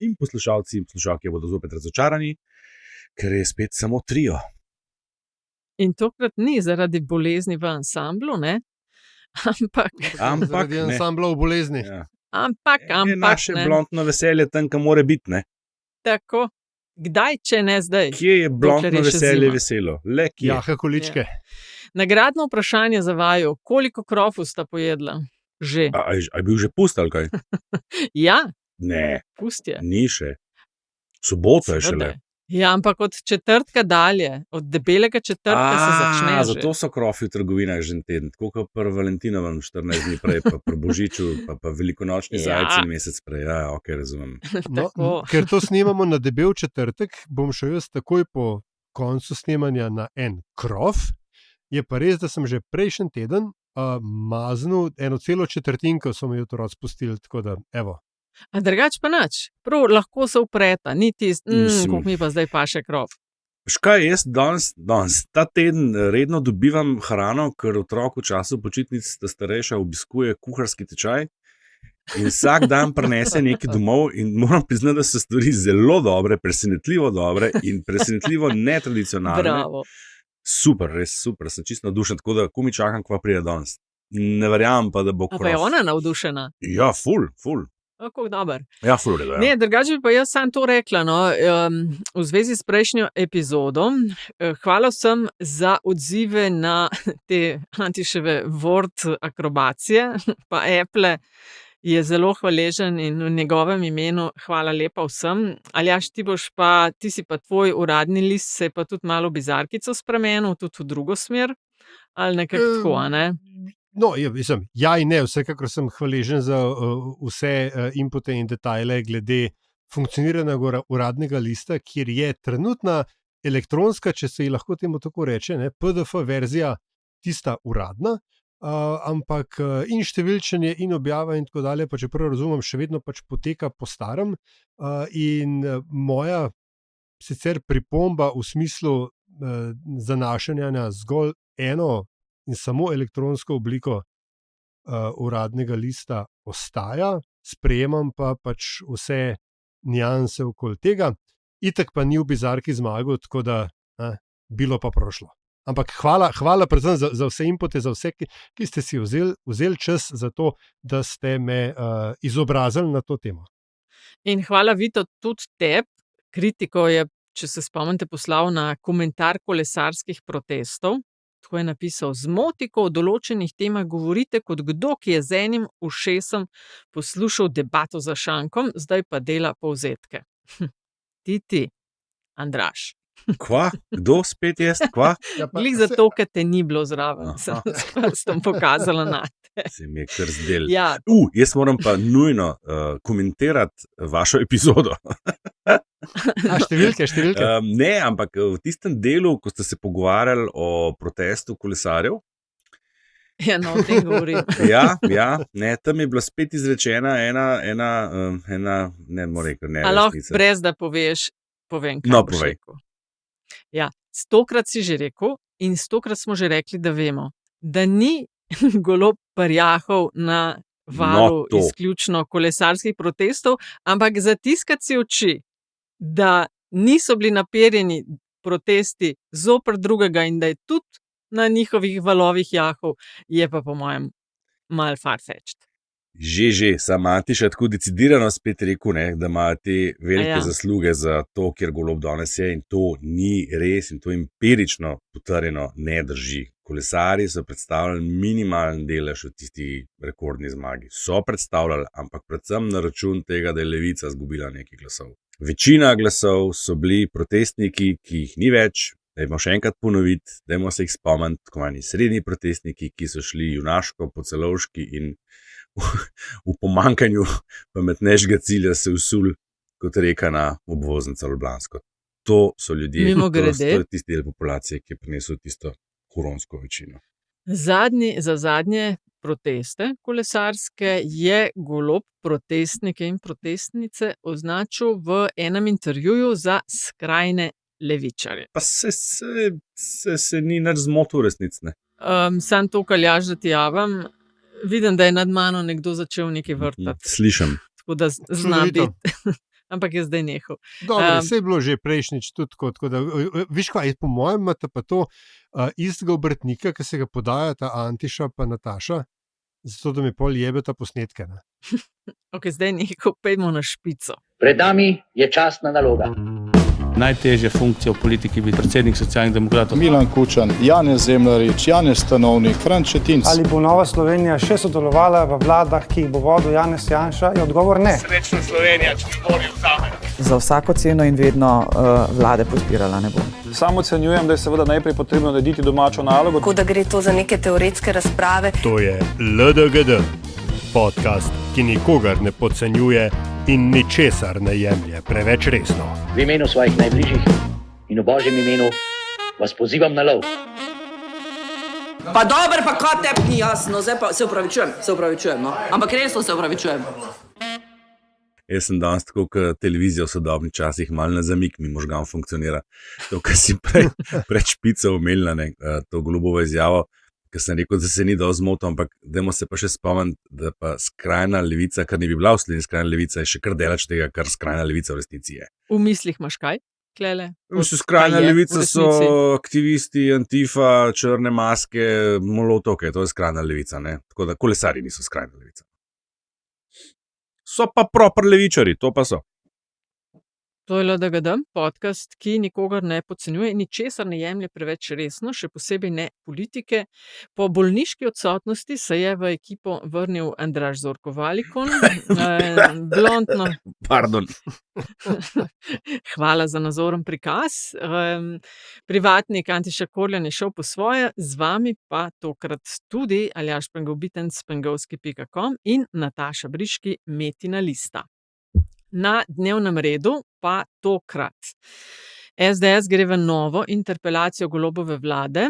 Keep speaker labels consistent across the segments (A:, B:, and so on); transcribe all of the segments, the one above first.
A: in poslušalci in poslušalke bodo zopet razočarani, ker je spet samo trio.
B: In tokrat ni zaradi bolezni v ansamblu, ne? Ampak
C: Zaradi ansambla v bolezni.
A: Ja.
B: ampak,
A: Je naše
B: ne.
A: blondno veselje tam, kam mora biti, ne?
B: Tako. Kdaj, če ne zdaj?
A: Kje je blondno
B: Dokler je še
A: veselje
B: zima.
A: veselo? Le kje?
C: Jaha količke.
B: Nagradno vprašanje za vaju, koliko krofov sta pojedla? Že.
A: A je bil že pust ali kaj?
B: Ja,
A: Ne,
B: pust je.
A: ni še. Sobota je
B: Seveda.
A: šele.
B: Ja, ampak od četrtka dalje, od debelega četrtka se začne že.
A: Zato so krofi v trgovinah že en teden, tako kot pri Valentinovem 14 dni prej, pa pri Božiču, pa velikonočni
B: Ja.
A: zajec in mesec prej. Ja, ok, razumem.
C: No,
B: Tako.
C: ker to snemamo na debel četrtek, bom šel jaz takoj po koncu snemanja na en krof. Je pa res, da sem že prejšnji teden maznil eno celo četrtinko, so mi otroci spustili, tako da evo.
B: A drugač pa nič. Prav lahko se upreta, ni tist,
A: Mislim.
B: koliko mi pa zdaj paše krof.
A: Škaj, jaz danes, ta teden redno dobivam hrano, ker otrok v času počitnic, ta starejša, obiskuje kuharski tečaj in vsak dan prinese nekaj domov in moram priznati, da so stvari zelo dobre, presenetljivo dobre in presenetljivo netradicionalne.
B: Bravo.
A: Super, res super, sem čisto navdušen, tako da komi čakam, kva pride danes. Ne verjamem pa, da bo
B: A pa je
A: krof.
B: ona navdušena?
A: Ja, ful.
B: Kako dober.
A: Ja, ful, redo, ja.
B: Ne, drugače bi pa jaz sam to rekla. No, v zvezi s prejšnjo epizodo. Hvala vsem za odzive na te Antiševe Word akrobacije. Pa Apple je zelo hvaležen in v njegovem imenu hvala lepa vsem. Aljaž, ti si pa tvoj uradni list, se je pa tudi malo bizarkico spremenil, tudi v drugo smer. Ali nekako tako, a ne?
C: No, ja in ne, vsekakor sem hvaležen za vse inpute in detajle glede funkcioniranja uradnega lista, kjer je trenutna elektronska, če se ji lahko temu tako reče, ne, PDF verzija tista uradna, ampak in številčenje in objava in tako dalje, pa čeprav razumem, še vedno pač poteka po starem. In moja sicer pripomba v smislu zanašanja na zgolj eno in samo elektronsko obliko uradnega lista ostaja, sprejemam pa pač vse nianse okoli tega. Itak pa ni v bizarki zmagal, tako da bilo pa prošlo. Ampak hvala predvsem za vse inpute, za vse, ki ste si vzeli čas za to, da ste me izobrazili na to temo.
B: In hvala, Vito, tudi tebi. Kritiko je, če se spomnite, poslal na komentar kolesarskih protestov. Tako je napisal: "Zmoti, ko o določenih temah govorite kot kdo, ki je z enim ušesom poslušal debato za šankom, zdaj pa dela povzetke." Ti, Andraž.
A: Kva? Kdo spet jaz? Kva?
B: Glih zato, ker te ni bilo zraven,
A: Aha.
B: sem s prstom pokazala na te.
A: Se mi je kar zdel.
B: Ja,
A: Jaz moram pa nujno komentirati vašo epizodo.
C: Številke.
A: Ne, ampak v tistem delu, ko ste se pogovarjali o protestu kolesarjev,
B: ja, no, o tem govorim.
A: ja, ne, tam je bila spet izrečena ena ne morem reči, ne
B: A lahko
A: resnica.
B: brez da povem, kaj
A: No,
B: boš
A: povej.
B: rekel. Ja, 100-krat si že rekel in 100-krat smo že rekli, da vemo, da ni Golob prjahal na valu
A: to.
B: izključno kolesarskih protestov, ampak zatiskati si oči, da niso bili naperjeni protesti zoper drugega in da je tudi na njihovih valovih jahal, je pa po mojem mal farfetched.
A: Že, sam Antiša tako decidirano spet rekel, ne, da ima te velike
B: Ja.
A: zasluge za to, kjer Golob danes je, in to ni res in to empirično potrjeno ne drži. Kolesarji so predstavljali minimalen delež v tisti rekordni zmagi. So predstavljali, ampak predvsem na račun tega, da je Levica izgubila nekaj glasov. Večina glasov so bili protestniki, ki jih ni več. Dajmo še enkrat ponoviti, dajmo se jih spomniti, tako manj srednji protestniki, ki so šli junaško po celovški in v pomankanju pametnejšega cilja se usul, kot reka na obvoznico Ljubljansko. To so ljudje,
B: Mimogrede.
A: to je tisti del populacije, ki je prinesel tisto huronsko večino.
B: Za zadnje proteste kolesarske je Golob protestnike in protestnice označil v enem intervjuju za skrajne levičarje.
A: Pa se ni nič zmotil v resnici, ne.
B: Sam to, Aljaž, da ti javim, vidim, da je nad mano nekdo začel nekaj vrtati.
A: Slišim.
B: Tako da zna
C: Čudovito.
B: biti. ampak je zdaj nehal.
C: Dobro, vse je bilo že prejšnjič tudi tako da, viš kaj, po mojem imate pa to istega obrtnika, ki se ga podajata Antiša pa Nataša, zato da mi pol jebeta posnetke. Ne?
B: Ok, zdaj nehal, pojdimo na špico.
D: Pred nami je častna naloga.
E: Najtežja funkcija v politiki je biti predsednik Socialnih demokratov.
F: Milan Kučan, Janez Zemljarič, Janez Stanovnik, Franc Šetinc.
G: Ali bo Nova Slovenija še sodelovala v vladah, ki jih bo vodil Janez Janša? Je odgovor ne.
E: Srečna Slovenija, če mi bori vzame.
H: Za vsako ceno in vedno vlade podpirala ne bom.
I: Sam ocenjujem, da je seveda najprej potrebno narediti domačo nalogo.
J: Tako da gre to za neke teoretske razprave.
C: To je LDGD, podcast, ki nikogar ne podcenjuje in ničesar ne jemlje preveč resno.
D: V imenu svojih najbližjih in v Božjem imenu vas pozivam na lov.
K: Pa dober, pa kaj tebi ni jasno, zdaj pa se upravičujem, no? Ampak resno se upravičujem.
A: Jaz sem danes tako, kot televizija v sodobnih časih, malo na zamik mi možgan funkcionira. To, kar si pred špico omenila, to Golobovo izjavo, ker sem rekel, da se ni dal zmotil, ampak dajmo se pa še spomniti, da pa skrajna levica, kar ni bi bila v Sloveniji skrajna levica, je še kar delač tega, kar skrajna levica v resnici je.
B: V mislih imaš kaj? Klele?
A: Skrajna levica so aktivisti, Antifa, črne maske, molotovke, to je skrajna levica, ne? Tako da kolesarji niso skrajna levica. So pa proper levičari, to pa so.
B: To je LDGD, podcast, ki nikogar ne podcenjuje in ničesar ne jemlje preveč resno, še posebej ne politike. Po bolniški odsotnosti se je v ekipo vrnil Andraž Zorko Valikon. Blondno.
A: Pardon.
B: Hvala za nazoren prikaz. Privatnik Antiša Korljan je šel po svoje, z vami pa tokrat tudi Aljaž Pengovitenc, pengovski.com in Nataša Briški, Metina lista. Na dnevnem redu pa tokrat. SDS gre v novo interpelacijo Golobove vlade,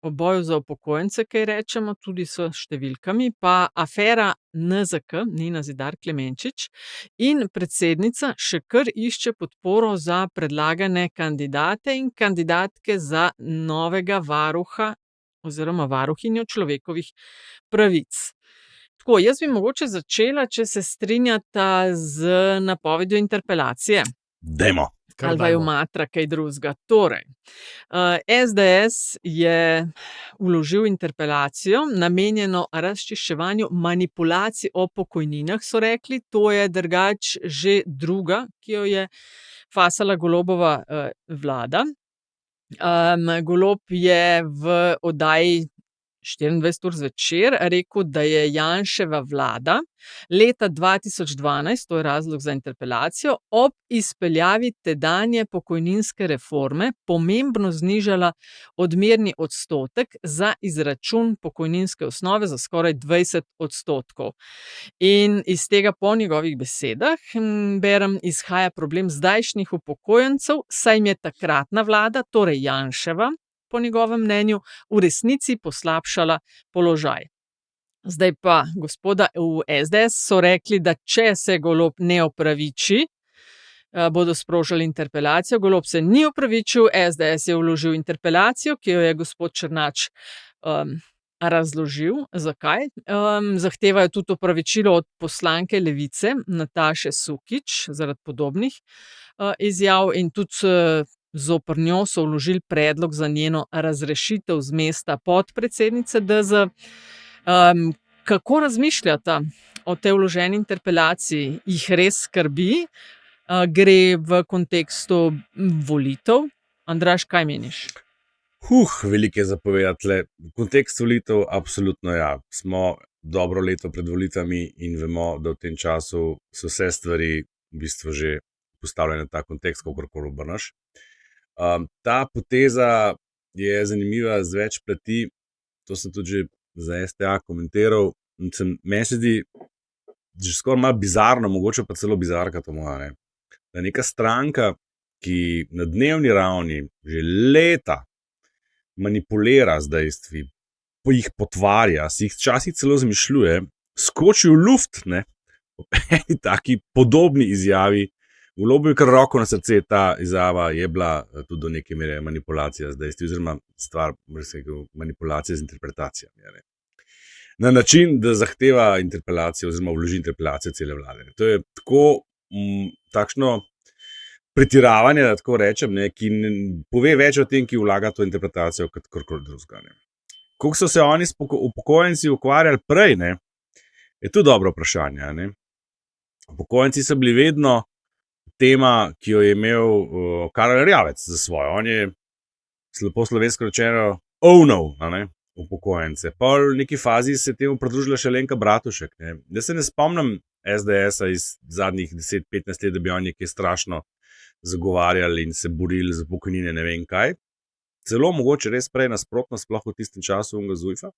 B: o boju za upokojence, kaj rečemo, tudi s številkami, pa afera NZK, Nina Zidar Klemenčič, in predsednica še kar išče podporo za predlagane kandidate in kandidatke za novega varuha oziroma varuhinjo človekovih pravic. Tako, jaz bi mogoče začela, če se strinjata z napovedjo interpelacije.
A: Dajmo.
B: Ali pa jo matra kaj drugega. Torej, SDS je vložil interpelacijo, namenjeno razčiščevanju manipulacij o pokojninah, so rekli. To je drugač že druga, ki jo je fasala Golobova vlada. Golob je v oddaji 24 ur zvečer rekel, da je Janševa vlada leta 2012, to je razlog za interpelacijo, ob izpeljavi tedanje pokojninske reforme pomembno znižala odmerni odstotek za izračun pokojninske osnove za skoraj 20%. In iz tega po njegovih besedah, berem, izhaja problem zdajšnjih upokojencev, saj jim je takratna vlada, torej Janševa, po njegovem mnenju, v resnici poslabšala položaj. Zdaj pa gospoda v SDS so rekli, da če se Golob ne opraviči, bodo sprožili interpelacijo. Golob se ni opravičil, SDS je vložil interpelacijo, ki jo je gospod Černač razložil, zakaj. Zahtevajo tudi opravičilo od poslanke Levice, Nataše Sukič, zaradi podobnih izjav in tudi zoper njo so vložili predlog za njeno razrešitev z mesta podpredsednice DZ. Kako razmišljata o tej vloženi interpelaciji? Jih res skrbi? Gre v kontekstu volitev? Andraž, kaj meniš?
A: Veliko je za povedati. Kontekst volitev, absolutno ja. Smo dobro leto pred volitvami in vemo, da v tem času so vse stvari v bistvu že postavljene v ta kontekst, kakorkoli obrneš. Ta poteza je zanimiva z več plati, to sem tudi že za STA komentiral. Meni se zdi že skoraj malo bizarno, mogoče pa celo bizarka to moja, ne? Da neka stranka, ki na dnevni ravni že leta manipulira z dejstvi, jih potvarja, si jih včasih celo zmišljuje, skoči v luft, ne? Po eni taki podobni izjavi. Golobu je kar roko na srce, ta izjava je bila tudi do neke mere manipulacija z dejstvi, oziroma stvar, manipulacija z interpretacijami. Ne? Na način, da zahteva interpelacijo oziroma vloži interpelacijo cele vlade. To je tako takšno pretiravanje, da tako rečem, ne, ki pove več o tem, ki vlaga to interpretacijo kot karkoli drugega. Kako so se oni upokojenci ukvarjali prej, ne, je tudi dobro vprašanje. Ne. Upokojenci so bili vedno tema, ki jo je imel Karel Erjavec za svojo. On je po slovensko rečeno ownal upokojence. Pa v neki fazi se temu pridružila še Alenka Bratušek. Ne. Jaz se ne spomnim SDS-a iz zadnjih 10-15 let, da bi oni nekaj strašno zagovarjali in se borili za pokojnine, ne vem kaj. Celo mogoče res prej nasprotno, sploh v tistem času unga Zujfa.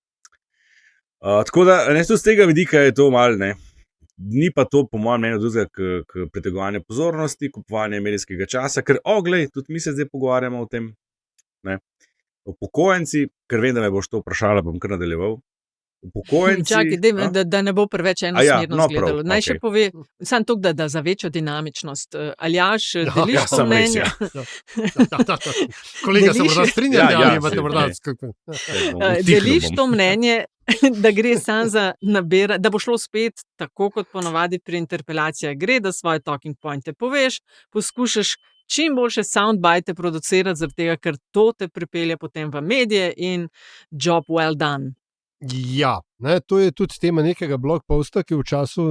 A: Tako da, ne, tudi z tega vidika je to malo, ne. Ni pa to, po mojem mnenju, drugega k pritegovanje pozornosti, kupovanje medijskega časa, ker, glej, tudi mi se zdaj pogovarjamo o tem, ne. Upokojenci, ker vem, da me boš to vprašala, bom kar nadaljeval. Upokojenci.
B: Čakaj, da ne bo preveč enosmerno izgledalo. Naj še pove, samo to, da za večjo dinamičnost. Aljaž, deliš to mnenje?
C: Kolega se morda strinjate, ali imate morda...
B: Deliš to mnenje, da gre samo za nabiranje, da bo šlo spet tako, kot ponavadi pri interpelacijah gre, da svoje talking pointe poveš, poskušaš čim boljše soundbite producirati, zaradi tega, ker to te pripelje potem v medije in job well done.
C: Ja, ne, to je tudi tema nekega blog posta, ki v času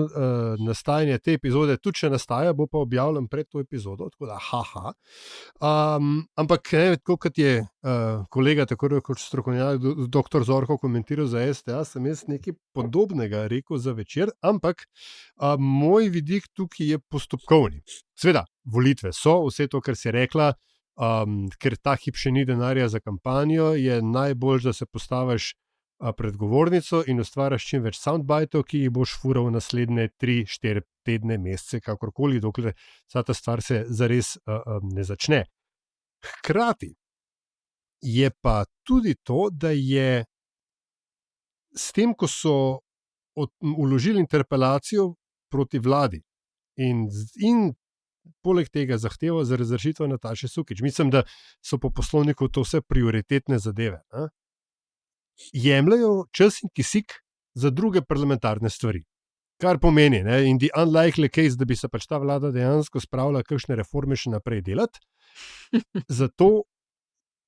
C: nastajanja te epizode tudi še nastaja, bo pa objavljen pred to epizodo, tako da haha. Ampak ne, tako kot je kolega, tako kot strokovnjak, dr. Zorko komentiral za STA, sem jaz nekaj podobnega rekel za Večer, ampak moj vidik tukaj je postopkovni. Sveda, volitve so, vse to, kar si rekla, ker ta hip še ni denarja za kampanjo, je najbolj, da se postaviš pred govornico in ustvariš čim več soundbiteov, ki jih boš fural naslednje 3-4 tedne, mesece, kakorkoli, dokler vsa ta stvar se zares ne začne. Hkrati je pa tudi to, da je s tem, ko so vložili interpelacijo proti vladi in poleg tega zahtevo za razrešitev Nataše Sukič, mislim, da so po poslovniku to vse prioritetne zadeve, jemljajo čas in kisik za druge parlamentarne stvari. Kar pomeni, ne, in the unlikely case, da bi se pač ta vlada dejansko spravila kakšne reforme še naprej delati, zato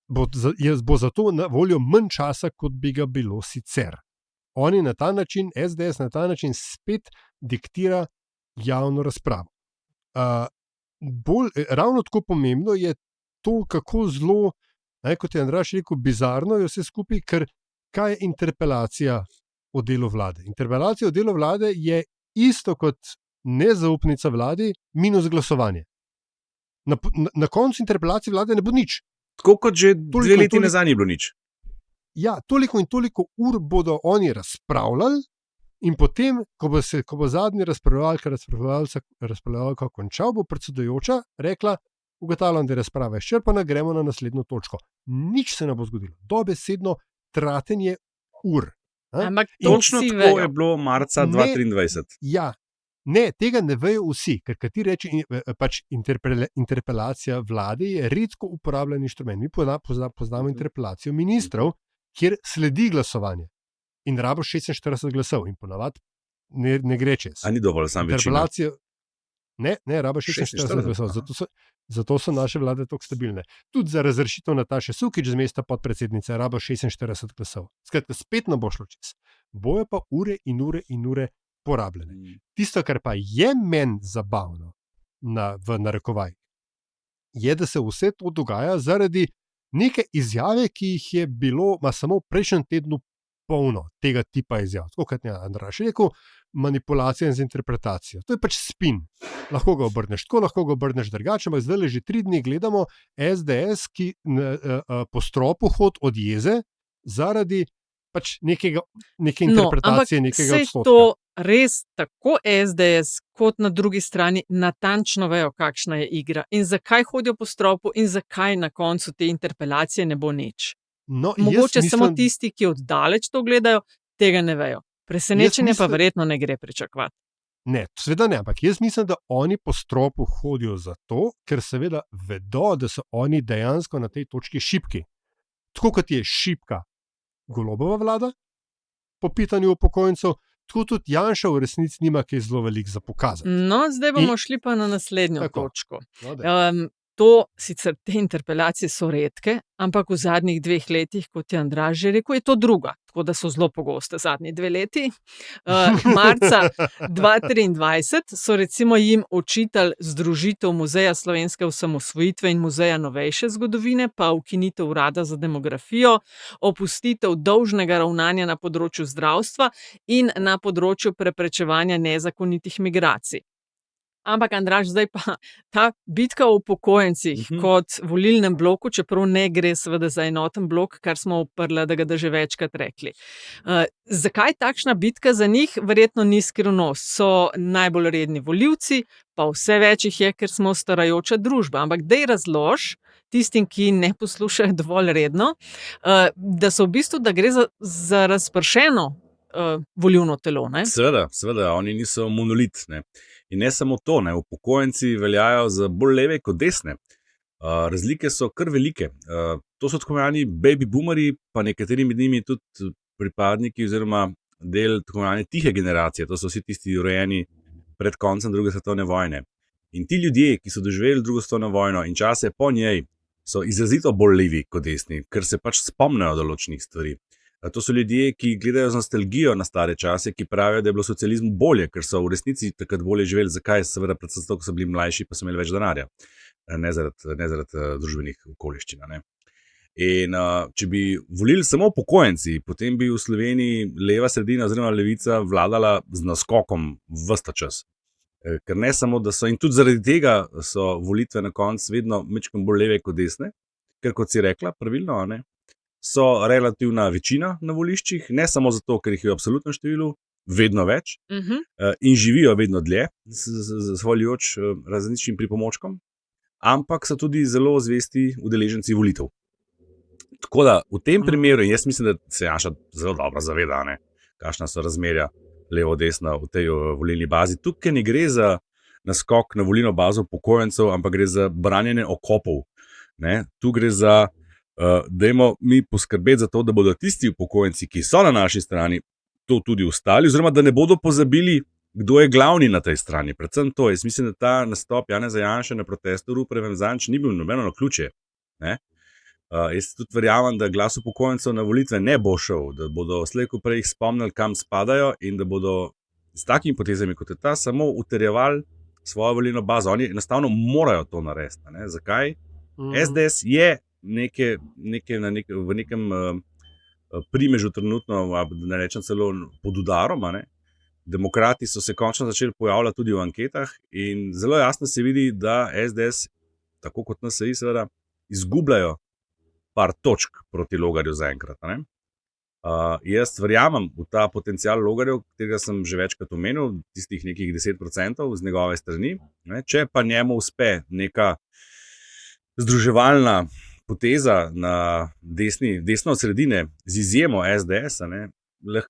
C: bo zato na voljo manj časa, kot bi ga bilo sicer. Oni na ta način, SDS na ta način spet diktira javno razpravo. Ravno tako pomembno je to, kako zelo, kot je Andraž rekel, bizarno je vse skupaj, ker kaj je interpelacija o delu vlade? Interpelacija o delu vlade je isto kot nezaupnica vladi minus glasovanje. Na koncu interpelacije vlade ne bo nič.
A: Tako kot že 2 leti nazaj ni bilo nič.
C: Ja, toliko in toliko ur bodo oni razpravljali in potem, ko bo zadnji razpravljalka končal, bo predsedujoča rekla, ugotavljam, da je razprava izčrpana, gremo na naslednjo točko. Nič se ne bo zgodilo. Dobesedno tratenje ur.
B: Ampak
A: točno tako je bilo marca 2023.
C: Ja, ne, tega ne vejo vsi, ker ti reče, pač interpelacija vlade je redko uporabljen inštrument. Mi poznamo interpelacijo ministrov, kjer sledi glasovanje in rabiš 46 glasov in ponavadi ne gre čez.
A: A ni dovolj sam večina?
C: Ne, rabiš 46 glasov. Zato so naše vlade tako stabilne. Tudi za razrešitev Nataše Sukič z mesta podpredsednice rabiš 46 glasov. Skratka, spet ne bo šlo čez. Bojo pa ure in ure in ure porabljene. Tisto, kar pa je meni zabavno v narekovajih, je, da se vse to dogaja zaradi neke izjave, ki jih je bilo samo prejšnjem tednu polno tega tipa izjav. Tako kot je Andraž rekel, manipulacija z interpretacijo. To je pač spin. Lahko ga obrneš tako, lahko ga obrneš drugače, ampak zdaj že 3 dni gledamo SDS, ki po stropu hod od jeze zaradi pač neke interpretacije, nekega odstotka.
B: Ampak to res tako SDS, kot na drugi strani natančno vejo, kakšna je igra in zakaj hodijo po stropu in zakaj na koncu te interpelacije ne bo nič.
C: No,
B: mogoče samo tisti, ki oddaleč to gledajo, tega ne vejo. Presenečenje pa verjetno ne gre pričakovati.
C: Ne, seveda ne, ampak jaz mislim, da oni po stropu hodijo zato, ker seveda vedo, da so oni dejansko na tej točki šibki. Tako kot je šibka Golobova vlada po pitanju upokojencev, tako tudi Janša v resnici nima kaj zelo veliko za pokazati.
B: No, zdaj bomo šli pa na naslednjo
C: Tako.
B: točko.
C: No, daj.
B: To sicer te interpelacije so redke, ampak v zadnjih 2 letih, kot je Andraž že rekel, je to druga, tako da so zelo pogoste zadnji 2 leti. Marca 2023 so recimo jim očitali združitev Muzeja slovenske osamosvojitve in Muzeja novejše zgodovine, pa ukinitev Urada za demografijo, opustitev dolžnega ravnanja na področju zdravstva in na področju preprečevanja nezakonitih migracij. Ampak, Andraž, zdaj pa ta bitka o upokojencih kot volilnem bloku, čeprav ne gre seveda za enoten blok, kar smo uprla, da ga že večkrat rekli. Zakaj takšna bitka za njih? Verjetno ni skrivnost. So najbolj redni volivci, pa vse več jih je, ker smo starajoča družba. Ampak daj razlož tistim, ki ne poslušajo dovolj redno, da so v bistvu, da gre za razpršeno volilno telo. Ne?
A: Seveda, oni niso monolit. Ne? In ne samo to, ne? Upokojenci veljajo za bolj leve kot desne. Razlike so kar velike. To so tako imenovani baby boomeri, pa nekateri med njimi tudi pripadniki oziroma del tako imenovane tihe generacije. To so vsi tisti rojeni pred koncem druge svetovne vojne. In ti ljudje, ki so doživeli drugo svetovno vojno in čase po njej, so izrazito bolj levi kot desni, ker se pač spomnijo določenih stvari. To so ljudje, ki gledajo z nostalgijo na stare čase, ki pravijo, da je bilo socializmu bolje, ker so v resnici takrat bolje živeli. Zakaj? Seveda predvsem zato, ker so bili mlajši, pa so imeli več denarja. Ne zaradi družbenih okoliščin. Ne? In če bi volili samo upokojenci, potem bi v Sloveniji leva sredina oziroma levica vladala z naskokom ves ta čas. Ker ne samo, da so, in tudi zaradi tega so volitve na koncu vedno majčkeno bolj leve kot desne, ker kot si rekla, pravilno, ne? So relativna večina na voliščih, ne samo zato, ker jih je v absolutnem številu vedno več in živijo vedno dlje, zahvaljujoč različnim pripomočkom, ampak so tudi zelo zvesti udeleženci volitev. Tako da v tem primeru, jaz mislim, da se Janša zelo dobro zaveda, ne, kakšna so razmerja levo-desna v tej volilni bazi. Tukaj ne gre za naskok na volilno bazo upokojencev, ampak gre za branjenje okopov. Ne. Tu gre za dajmo mi poskrbeti za to, da bodo tisti upokojenci, ki so na naši strani, to tudi ostali, oziroma da ne bodo pozabili, kdo je glavni na tej strani. Predvsem to, jaz mislim, da ta nastop Janeza Janše na protestu Ruparjevem zadnjič ni bil nobeno naključje. Jaz tudi verjamem, da glas upokojencev na volitve ne bo šel, da bodo slej ko prej jih spomnili, kam spadajo in da bodo s takimi potezami, kot je ta, samo utrjevali svojo volilno bazo. Oni enostavno morajo to narediti. Ne? Zakaj? SDS je v nekem primežu trenutno, da ne rečem celo pod udarom. Ne? Demokrati so se končno začeli pojavljati tudi v anketah in zelo jasno se vidi, da SDS, tako kot NSI seveda, izgubljajo par točk proti Logarju zaenkrat. Jaz verjamem v ta potencial Logarjev, katerega sem že večkrat omenil, tistih nekih 10% z njegove strani. Ne? Če pa njemu uspe neka združevalna poteza na desno od sredine z izjemo SDS,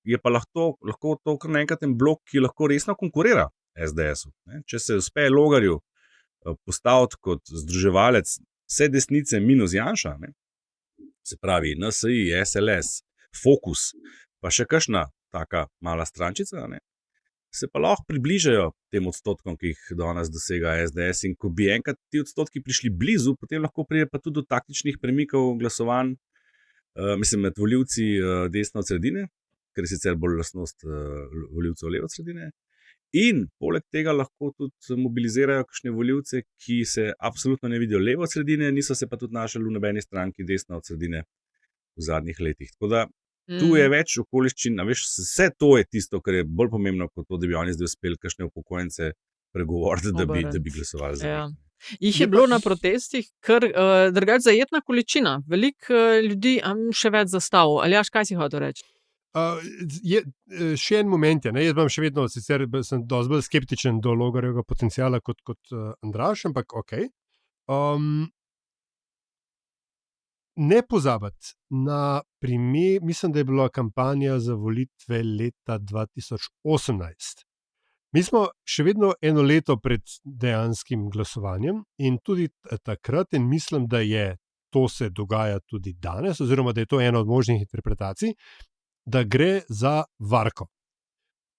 A: je pa lahko to kar naenkrat en blok, ki lahko resno konkurira SDS-u. Če se uspe Logarju postaviti kot združevalec vse desnice minus Janša, se pravi NSI, SLS, Fokus, pa še kakšna taka mala strančica, se pa lahko približajo tem odstotkom, ki jih danes dosega SDS. In ko bi enkrat ti odstotki prišli blizu, potem lahko pride pa tudi do taktičnih premikov glasovanj, med volivci desno od sredine, ker je sicer bolj lastnost volivcev levo od sredine. In poleg tega lahko tudi mobilizirajo kakšne volivce, ki se absolutno ne vidijo levo od sredine, niso se pa tudi našli v nobeni stranki desno od sredine v zadnjih letih. Tako da tu je več okoliščin, vse to je tisto, kar je bolj pomembno kot to, da bi oni zdaj uspeli kakšne upokojence pregovoriti, da bi glasovali za njih.
B: Jih je bilo na protestih kar drugače zajetna količina, veliko ljudi, še več zastav. Aljaž, kaj si hotel reči?
C: Še en moment je, jaz imam še vedno, sicer sem dosti bolj skeptičen do Logarjevega potenciala kot Andraž, ampak ok. Ne pozabiti na primer, mislim, da je bila kampanja za volitve leta 2018. Mi smo še vedno eno leto pred dejanskim glasovanjem in tudi takrat, in mislim, da to se dogaja tudi danes, oziroma da je to ena od možnih interpretacij, da gre za varko.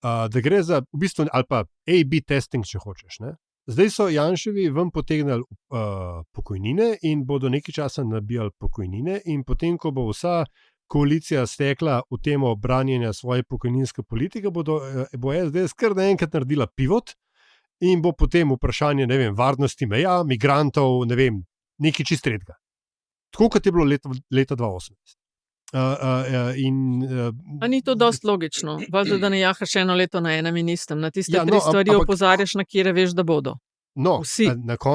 C: da gre za v bistvu, ali pa A/B testing, če hočeš. Ne? Zdaj so Janševi ven potegnili pokojnine in bodo nekaj časa nabijali pokojnine, in potem, ko bo vsa koalicija stekla v temo branjenja svoje pokojninske politike, bo SDS kar naenkrat naredila pivot in bo potem vprašanje, ne vem, varnosti meja, migrantov, ne vem, nekaj čist redga. Tako kot je bilo leta 2018.
B: A ni to dosti logično? Valjda, da ne jahaš eno leto na enem in istem, na tiste
C: Ja,
B: tri
C: no,
B: stvari
C: ampak-
B: opozarjaš, na kire veš, da bodo.
C: No,
B: Vsi.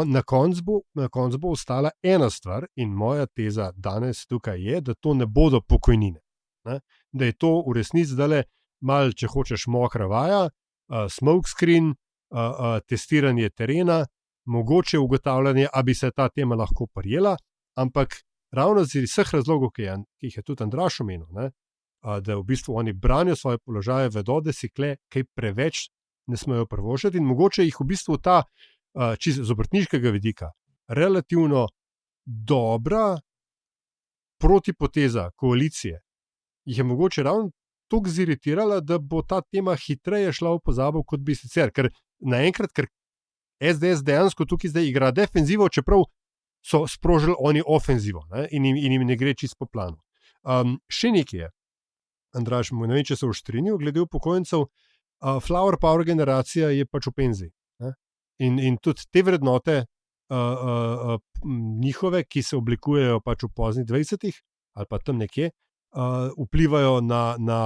C: na koncu bo ostala ena stvar, in moja teza danes tukaj je, da to ne bodo pokojnine. Ne? Da je to v resnici zdaj malo, če hočeš, mokra vaja, smoke screen, testiranje terena, mogoče ugotavljanje, ali bi se ta tema lahko prijela, ampak ravno zaradi vseh razlogov, ki jih je tudi Andraž omenil, ne? Da v bistvu oni branijo svoje položaje, vedo, da si kaj preveč ne smejo privoščiti, in mogoče jih v bistvu ta čisto z obrtniškega vidika relativno dobra protipoteza koalicije jih je mogoče ravno toliko ziritirala, da bo ta tema hitreje šla v pozabo, kot bi sicer. Ker naenkrat, ker SDS dejansko tukaj zdaj igra defenzivo, čeprav so sprožili oni ofenzivo, ne? In jim ne gre čisto po planu. Še nekaj je, Andraž, ne vem, če se uštrinil, glede upokojencev, Flower Power generacija je pač v penziji. Ne? In tudi te vrednote njihove, ki se oblikujejo pač v poznih 20-ih ali pa tam nekje, vplivajo na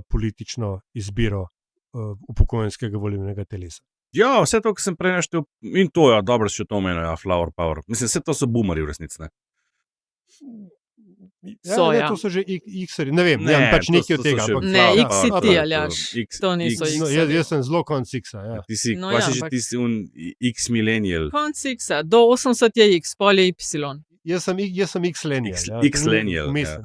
C: politično izbiro upokojenskega volilnega telesa.
A: Ja, vse to, kar sem prej naštel, in to je, dobro si to omenil, ja, Flower Power. Mislim, vse to so boomeri v resnici, ne?
B: Ja.
C: To so že X-eri, ne vem, pač nekaj od tega.
B: Ne, X-ti, Aljaž, to niso X-eri.
C: Jaz sem zelo konc X-a. Ja.
A: Ti si,
B: No
A: pa
B: ja,
A: si že
B: ampak-
A: tisti X-millennial.
B: Konc X-a, do 80 je X, pol je Y.
C: Jaz sem X-lenijal.
A: X-lenijal, ja.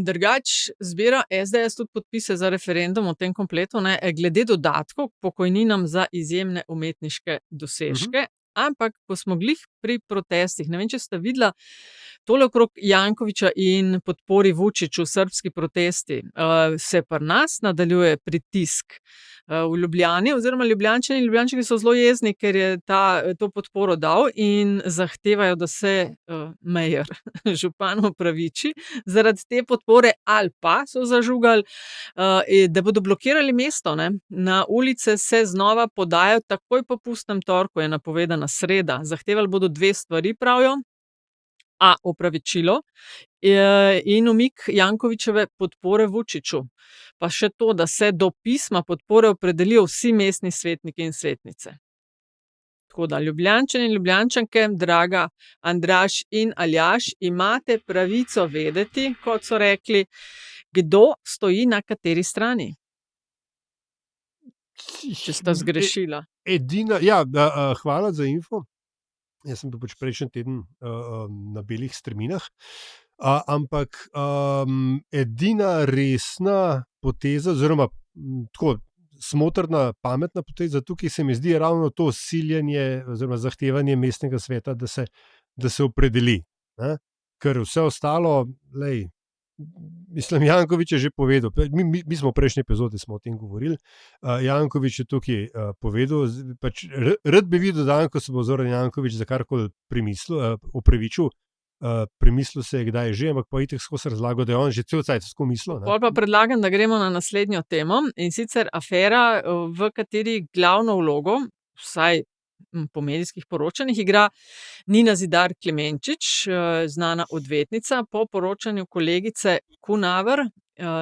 B: Drugač zbira SDS tudi podpise za referendum o tem kompletu, ne, glede dodatkov k pokojninam za izjemne umetniške dosežke. Ampak, ko smo glih pri protestih, ne vem, če ste videla tole okrog Jankovića in podpori Vučiću, srbski protesti, se pri nas nadaljuje pritisk v Ljubljani, oziroma Ljubljančani in Ljubljančani so zelo jezni, ker je to podporo dal in zahtevajo, da se Mejer, župan, opraviči zaradi te podpore, ali pa so zažugali, da bodo blokirali mesto. Ne? Na ulice se znova podajo takoj po pustnem torku, je napovedana sreda. Zahtevali bodo dve stvari, pravijo. A, opravičilo in umik Jankovićeve podpore Vučiću. Pa še to, da se do pisma podpore opredelijo vsi mestni svetniki in svetnice. Tako da, Ljubljančani in Ljubljančanke, draga Andraž in Aljaž, imate pravico vedeti, kot so rekli, kdo stoji na kateri strani. Če sta zgrešila.
C: Hvala za info. Jaz sem bil pač prejšnji teden na belih strminah, ampak edina resna poteza, oziroma tako smotrna, pametna poteza tukaj se mi zdi ravno to siljenje oziroma zahtevanje mestnega sveta, da se opredeli. Ne? Ker vse ostalo, mislim, Janković je že povedal, mi smo v prejšnji epizodi smo o tem govorili, Janković je tukaj povedal, pač rad bi videl dan, ko se bo Zoran Janković za karkoli opravičil, premislil se je kdaj že, ampak pa itek skozi razlago, da je on že cel cajt tako mislil.
B: Pol pa predlagam, da gremo na naslednjo temo, in sicer afera, v kateri glavno vlogo, vsaj po medijskih poročanjih, igra Nina Zidar Klemenčič, znana odvetnica. Po poročanju kolegice Kunaver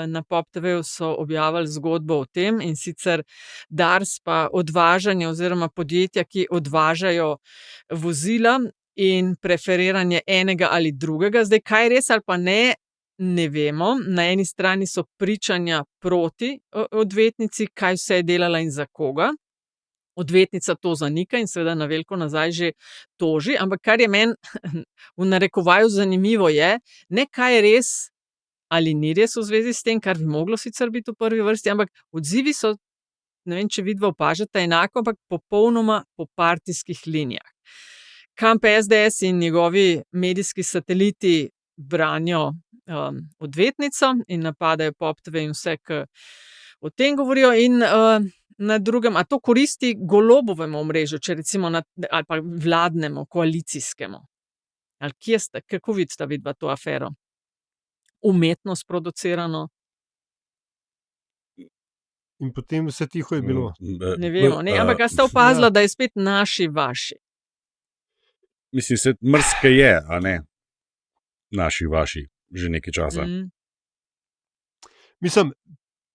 B: na Pop TV-ju so objavili zgodbo o tem, in sicer Dars pa odvažanje oziroma podjetja, ki odvažajo vozila, in preferiranje enega ali drugega. Zdaj, kaj je res ali pa ne, ne vemo. Na eni strani so pričanja proti odvetnici, kaj vse je delala in za koga. Odvetnica to zanika in seveda na veliko nazaj že toži, ampak kar je meni v narekovaju zanimivo je, ne kaj je res ali ni res v zvezi s tem, kar bi moglo sicer biti v prvi vrsti, ampak odzivi so, ne vem, če vidva opažate enako, ampak popolnoma po partijskih linijah. Kamp SDS in njegovi medijski sateliti branijo odvetnico in napadajo Pop TV in vse, ki o tem govorijo in na drugem, a to koristi Golobovemu omrežju, če recimo ali pa vladnemu, koalicijskemu. Ali kje ste, kako vidite vidva to afero? Umetno sproducirano?
C: In potem vse tiho je bilo.
B: Ne vemo, ne, ampak a ste opazila, da je spet naši, vaši?
A: Mislim, se mrske je, a ne? Naši, vaši, že nekaj časa.
C: Mislim,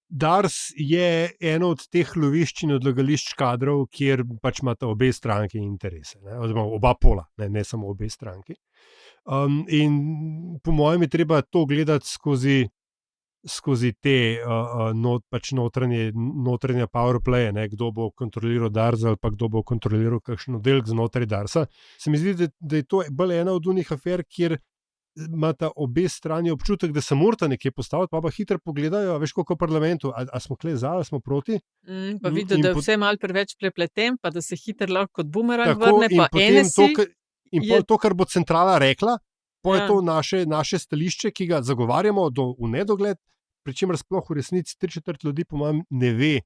C: Dars je eno od teh lovišč in odlagališč kadrov, kjer pač imata obe stranki interese, ne? Oziroma oba pola, ne samo obe stranki. In po mojem je treba to gledati skozi te pač notranje powerplaye, ne? Kdo bo kontroliral Dars ali pa kdo bo kontroliral kakšen oddelek znotraj Darsa. Se mi zdi, da je to bolj ena od unih afer, kjer imata obe strani občutek, da se morata nekje postaviti, pa hitro pogledajo, veš, koliko v parlamentu, a smo kle za, ali smo proti.
B: Pa vidijo, da je vse malo preveč prepleten, pa da se hitro lahko kot bumerang vrne, pa NSI.
C: In pol to, kar bo centrala rekla, pol je to naše stališče, ki ga zagovarjamo v nedogled, pri čemer sploh v resnici 3/4 ljudi po mojem ne ve,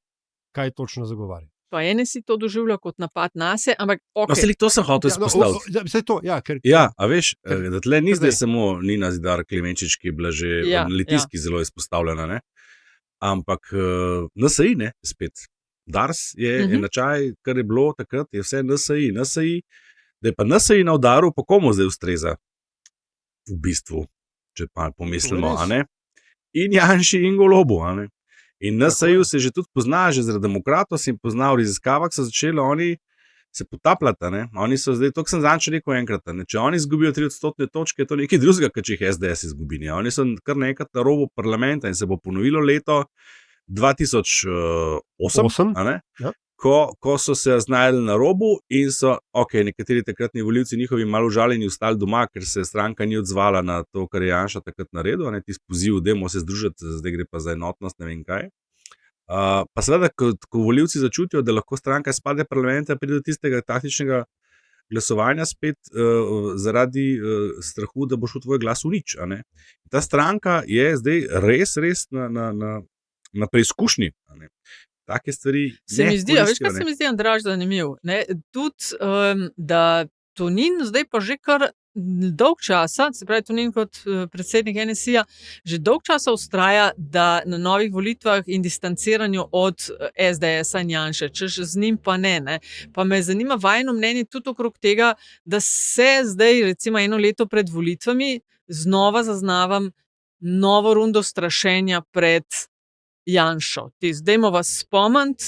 C: kaj točno zagovarja.
B: Pa NSI to doživlja kot napad nase, ampak
A: No, se to sem hotel izpostaviti. A veš, da tle ni zdaj samo Nina Zidar Klemenčič, ki je bila že v Litijski zelo izpostavljena, ne? Ampak NSI, ne, spet. Dars je enačaj, kar je bilo takrat, je vse NSI. Da je pa NSI na udaru, pa komu zdaj ustreza? V bistvu, če pa pomislimo, a ne? In Janši in Golobu, a ne? In NSI-ju se že tudi pozna, že zaradi demokratov se jim pozna, v raziskavah so začeli oni se potapljati, ne? Oni so zdaj, to sem zanj enkrat rekel, če oni izgubijo 3% točke, je to nekaj drugega, kot če jih SDS izgubi. Oni so kar nekrat na robu parlamenta in se bo ponovilo leto 2008, a ne?
C: Ja.
A: Ko so se znajdli na robu in so, nekateri takratni volivci njihovi malo užaljeni ostali doma, ker se stranka ni odzvala na to, kar je Janša takrat naredil, ne, tisti poziv, dajmo se združiti, zdaj gre pa za enotnost, ne vem kaj. Pa seveda, ko volivci začutijo, da lahko stranka izpade parlamenta, pride do tistega taktičnega glasovanja spet zaradi strahu, da bo šel tvoj glas v nič. A ne. Ta stranka je zdaj res na preizkušnji. A ne. Take stvari
B: se mi zdi, veš, kaj se mi zdi, Andraž, zanimiv? Tudi, da Tonin zdaj pa že kar dolg časa, se pravi Tonin kot predsednik NSI-ja, že dolg časa vztraja, da na novih volitvah in distanciranju od SDS-a in Janše, češ z njim pa ne. Pa me zanima vajino mnenje tudi okrog tega, da se zdaj recimo eno leto pred volitvami znova zaznavam novo rundo strašenja pred Janšo. Zdajmo vas spomniti,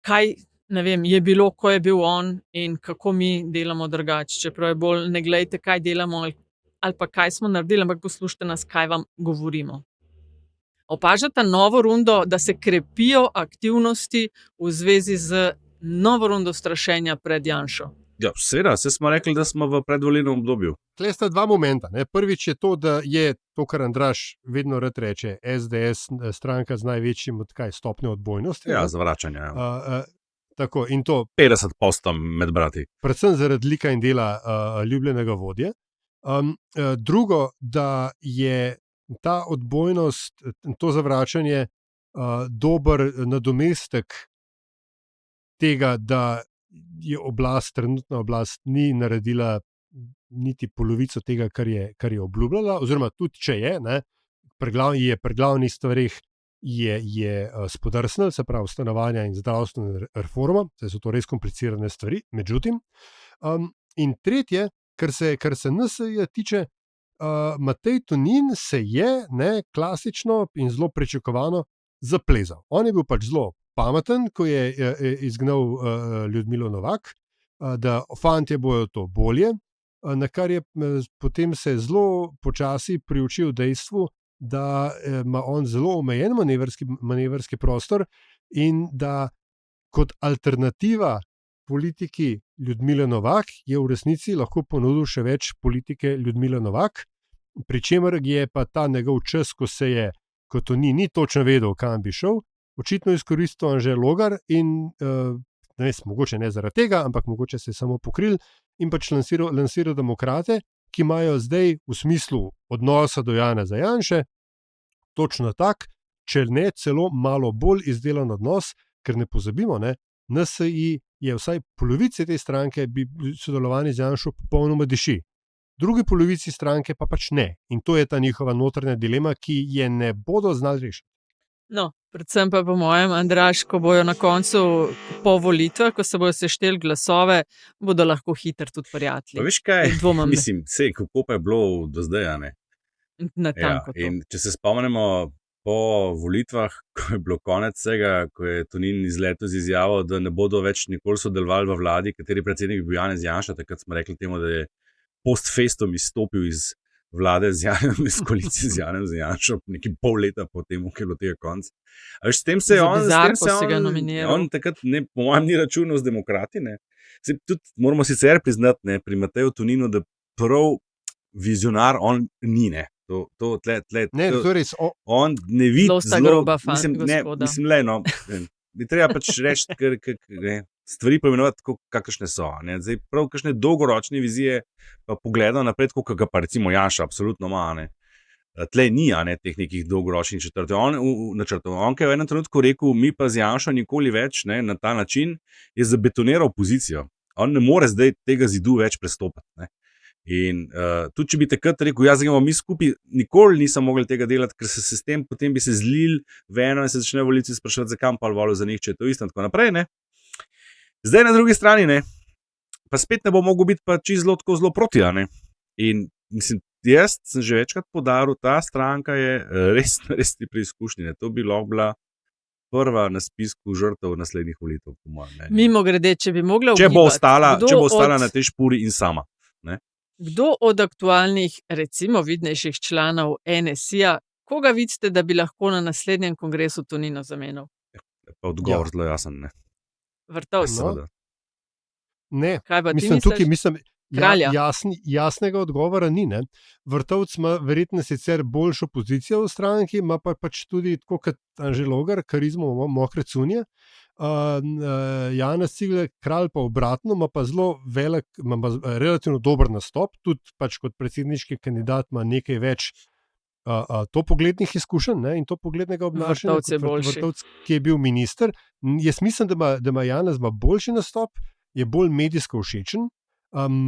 B: kaj, ne vem, je bilo, ko je bil on in kako mi delamo drugače. Čeprav je bolj, ne glejte, kaj delamo ali pa kaj smo naredili, ampak poslušajte nas, kaj vam govorimo. Opažate novo rundo, da se krepijo aktivnosti v zvezi z novo rundo strašenja pred Janšo?
A: Ja, seveda, se smo rekli, da smo v predvolilnem obdobju.
C: Tle sta dva momenta. Ne? Prvič je to, da je to, kar Andraž vedno rad reče, SDS stranka z največjim stopnjo odbojnosti.
A: Ja, zavračanja.
C: Tako, in to
A: 50% med brati.
C: Predvsem zaradi lika in dela ljubljenega vodje. Drugo, da je ta odbojnost, to zavračanje dober nadomestek tega, da je trenutna oblast ni naredila niti polovico tega, kar je obljubljala, oziroma tudi če je, ne, pri glavnih stvareh je spodrsnila, se pravi stanovanja in zdravstvena reforma, saj so to res komplicirane stvari, međutim. In tretje, kar se NSI tiče, Matej Tonin se je klasično in zelo pričakovano zaplezal. On je bil pač zelo pameten, ko je izgnal Ljudmilo Novak, da fantje bojo to bolje, na kar je potem se zelo počasi priučil dejstvu, da ima on zelo omejen manevrski prostor in da kot alternativa politiki Ljudmile Novak je v resnici lahko ponudil še več politike Ljudmile Novak, pri čemer je pa ta njegov čas, ko to ni točno vedel, kam bi šel, očitno izkoristil Anže Logar in mogoče ne zaradi tega, ampak mogoče se je samo pokril in pač lansiral demokrate, ki imajo zdaj v smislu odnosa do Janeza Janše točno tak, če ne celo malo bolj izdelan odnos, ker ne pozabimo, ne, NSI je vsaj polovici te stranke bi sodelovanje z Janšo popolnoma diši. Drugi polovici stranke pa pač ne. In to je ta njihova notranja dilema, ki je ne bodo znali rešiti.
B: No, predvsem pa po mojem, Andraž, ko bojo na koncu po volitvah, ko se bojo sešteli glasove, bodo lahko hitro tudi prijatelji.
A: Pa veš kaj,
B: Dvomim, da-
A: mislim, kako pa je bilo do zdaj, a ne?
B: Natanko to.
A: In če se spomnimo po volitvah, ko je bilo konec vsega, ko je Tonin izletel z izjavo, da ne bodo več nikoli sodelovali v vladi, kateri predsednik bi bil Janez Janša, takrat smo rekli temu, da je post festum izstopil iz vlade z koalicije z Janezom Janšo, nekaj pol leta po tem, ko je bilo tega konca. A veš, s tem se je
B: Za
A: on,
B: bizarko si ga nominiral.
A: on takrat, ne, po mojem, ni računal z demokrati, ne. Saj tudi moramo sicer priznati, ne, pri Mateju Toninu, da prav vizionar on ni, ne.
C: Ne, to je res.
A: On ne vidi
B: Zelo sta groba fant,
A: mislim,
B: gospoda.
A: no, bi treba pač reči, ker stvari poimenovati tako, kakršne so. Ne. Zdaj, prav kakšne dolgoročne vizije pa pogleda napred, kot ga pa recimo Janša absolutno ima. Ne. Tle ni, ne, teh nekih dolgoročnih načrtov. On, ki je v enem trenutku rekel, mi pa z Janšo nikoli več, ne, na ta način, je zabetoniral pozicijo. On ne more zdaj tega zidu več prestopati. Ne. In tudi če bi takrat rekel, jaz gremo mi skupaj, nikoli nisem mogel tega delati, ker se s tem potem bi se zlil v eno in se začne volivci spraševati, zakaj pa volil za njih, če je to isto in tako naprej. Ne. Zdaj na drugi strani, ne, pa spet ne bo mogel biti pa čisto zelo proti. Ne. In mislim, jaz sem že večkrat poudaril, ta stranka je res pri preizkušnji. Ne. To bi lahko bila prva na spisku žrtev naslednjih volitev, po mojem.
B: Mimo grede, če bi mogla
A: Če bo
B: ugibati,
A: ostala na tej špuri in sama. Ne.
B: Kdo od aktualnih, recimo vidnejših članov NSI-ja, koga vidite, da bi lahko na naslednjem kongresu Tonino zamenjal?
A: Pa odgovor zelo jasen. Ne.
B: Vrtovec.
A: Seveda.
C: Ne,
B: Kaj pa ti
C: mislim, tukaj
B: misliš? Kralja.
C: jasnega odgovora ni. Ne. Vrtovec ima verjetno sicer boljšo pozicijo v stranki, ima pa pač tudi, tako kot Anže Logar, karizmo mokre cunje. Janez Cigler Kralj pa obratno, ima pa zelo velik, ima relativno dober nastop, tudi pač kot predsedniški kandidat ima nekaj več topoglednih izkušenj, ne, in topoglednega obnašanja,
B: Vrtovec je boljši.
C: Vrtovec, ki je bil minister. Jaz mislim, da ima Janez boljši nastop, je bolj medijsko všečen.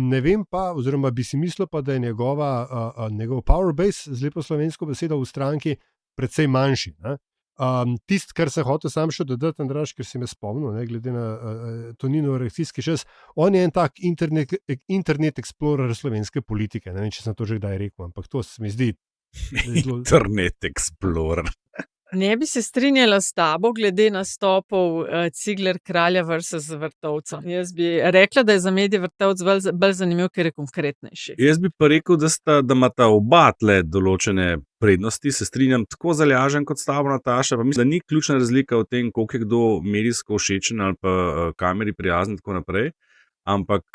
C: Ne vem pa, oziroma bi si mislil pa, da je njegov power base, z lepo slovensko besedo, v stranki precej manjši. Ne. Tisto, kar sem hotel sam še dodati, Andraž, ker si me spomnil, ne, glede na Toninov reakcijski čas, on je en tak internet explorer slovenske politike. Ne vem, če sem to že kdaj rekel, ampak to se mi zdi zelo...
A: Internet explorer.
B: Ne bi se strinjala s tabo glede nastopov Cigler Kralja versus Vrtovca. Jaz bi rekla, da je za medije Vrtovec bolj zanimiv, ker je konkretnejši.
A: Jaz bi pa rekel, da imata oba tle določene prednosti. Se strinjam tako z Aljažem kot s tabo, Nataša. Pa mislim, da ni ključna razlika v tem, koliko je kdo medijsko všečen ali pa kameri prijazen in tako naprej. Ampak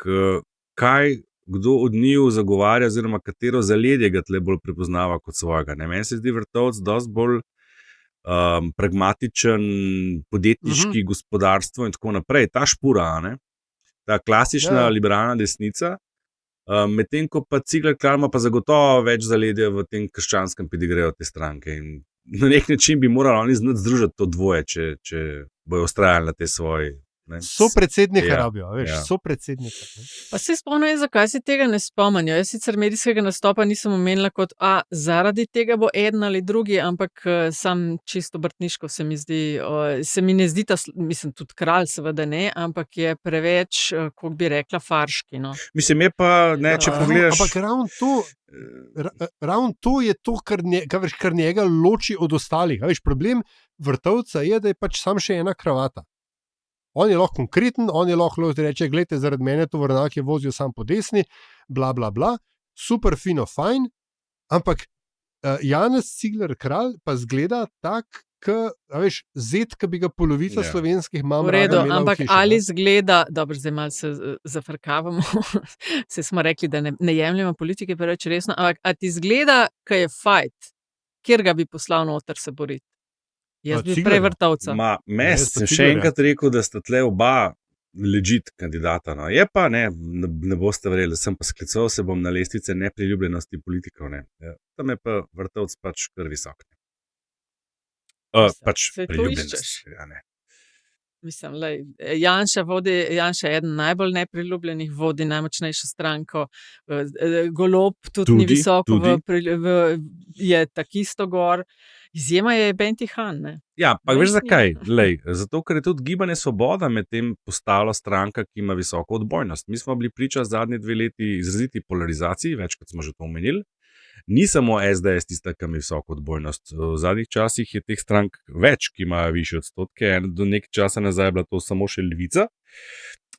A: kaj kdo od njiju zagovarja oziroma katero zaledje ga tle bolj prepoznava kot svojega. Ne? Meni se zdi Vrtovec dosti bolj pragmatičen, podjetniški, gospodarstvo in tako naprej. Ta špura, ne? Ta klasična liberalna desnica, medtem ko pa Cigler Kralj ima pa zagotovo več zaledja v tem krščanskem pedigreju te stranke. In na nek način bi morali oni znati združiti to dvoje, če bojo vztrajali na tej svoji.
C: So predsednika rabijo, veš, so predsednika.
B: Pa se spomnim, zakaj se tega ne spomnijo. Jaz sicer medijskega nastopa nisem omenila kot, zaradi tega bo eden ali drugi, ampak sam čisto obrtniško se mi zdi, se mi ne zdi ta, mislim, tudi Kralj seveda ne, ampak je preveč, kako bi rekla, farški. No.
A: Mislim, je pa, ne, če pogledaš...
C: Ampak ravno to je to, kar njega loči od ostalih. Veš, problem Vrtovca je, da je pač sam še ena kravata. On je lahko konkreten, on je lahko reče, gledajte, zaradi mene tovornjaki vozijo sam po desni, bla, bla, bla, super, fino, fajn, ampak Janez Cigler Kralj pa zgleda tak, veš, zet, ki bi ga polovica slovenskih mam rada imela
B: ampak
C: v hiši.
B: Ali zgleda, dobro, zdaj malo se zafrkavamo, se smo rekli, da ne jemljemo politike preveč resno, ampak a ti zgleda, kaj je fajt, kjer ga bi poslal noter se boriti? Jaz bi prej Vrtovca.
A: Sem še enkrat rekel, da sta tle oba legit kandidata. No. Je pa, ne boste verjeli, sem pa sklical, se bom na lestvice nepriljubljenosti politikov. Ne. Tam je pa Vrtovec pač kar visok. Pač
B: saj to
A: priljubljenost.
B: iščeš.
A: Ja, ne.
B: Mislim, lej, Janša je eden najbolj nepriljubljenih, vodi najmočnejšo stranko. Golob tudi ni
A: Tudi,
B: visoko,
A: tudi.
B: je takisto gor. Izjema je Benti Han, ne.
A: Ja, pa veš
B: Več
A: zakaj?
B: ni.
A: Lej, zato, ker je tudi Gibanje Svoboda medtem postalo stranka, ki ima visoko odbojnost. Mi smo bili priča zadnji 2 leti izraziti polarizaciji, večkrat smo že to omenili. Ni samo SDS tista, ki ima visoko odbojnost. V zadnjih časih je teh strank več, ki imajo višje odstotke. Do nekaj časa nazaj je bila to samo še Levica,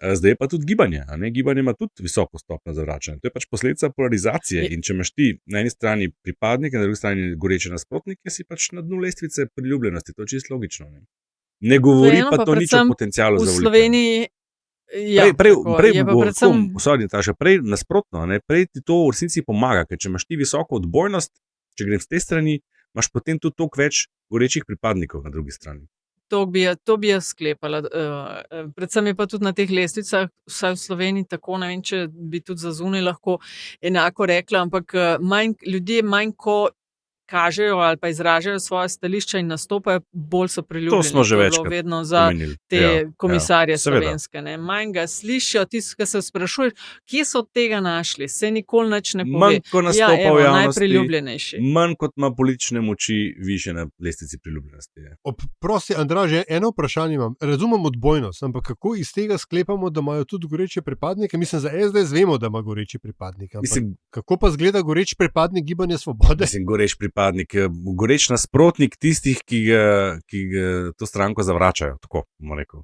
A: zdaj je pa tudi Gibanje. A ne? Gibanje ima tudi visoko stopnjo zavračanja. To je pač posledica polarizacije. In če imaš ti na eni strani pripadnike, na drugi strani goreče nasprotnike, si pač na dnu lestvice priljubljenosti. To je čisto logično. Ne govori pa to nič o potencialu za
B: v
A: volitve.
B: Sloveniji. Ja,
A: prej nasprotno, ne? Prej ti to v resnici pomaga, ker če imaš ti visoko odbojnost, če grem z te strani, imaš potem tudi toliko več gorečih pripadnikov na drugi strani.
B: To bi jaz sklepala. Predvsem je pa tudi na teh lestvicah, vsaj v Sloveniji, tako, ne vem, če bi tudi za zunaj lahko enako rekla, ampak ljudje manj ko kažejo ali pa izražajo svoje stališča in nastopajo, bolj so priljubljeni.
A: To smo že večkrat
B: vedno za
A: omenili.
B: te komisarje
A: seveda.
B: slovenske. Ne. Manj ga slišijo, tisti, ki se sprašujejo, kje so tega našli, se nikoli nič ne pove.
A: Manj kot nastopa v javnosti,
B: najpriljubljenejši.
A: manj kot ima politične moči više na lestvici priljubljenosti.
C: Prosti, Andraž, eno vprašanje imam. Razumem odbojnost, ampak kako iz tega sklepamo, da imajo tudi goreče pripadnike? Mislim, za SDS vemo, da ima goreči pripadnike. Kako pa zgleda goreč pripadnik Gibanja Svobode?
A: Mislim, goreč nasprotnik tistih, ki to stranko zavračajo. Tako bomo rekel.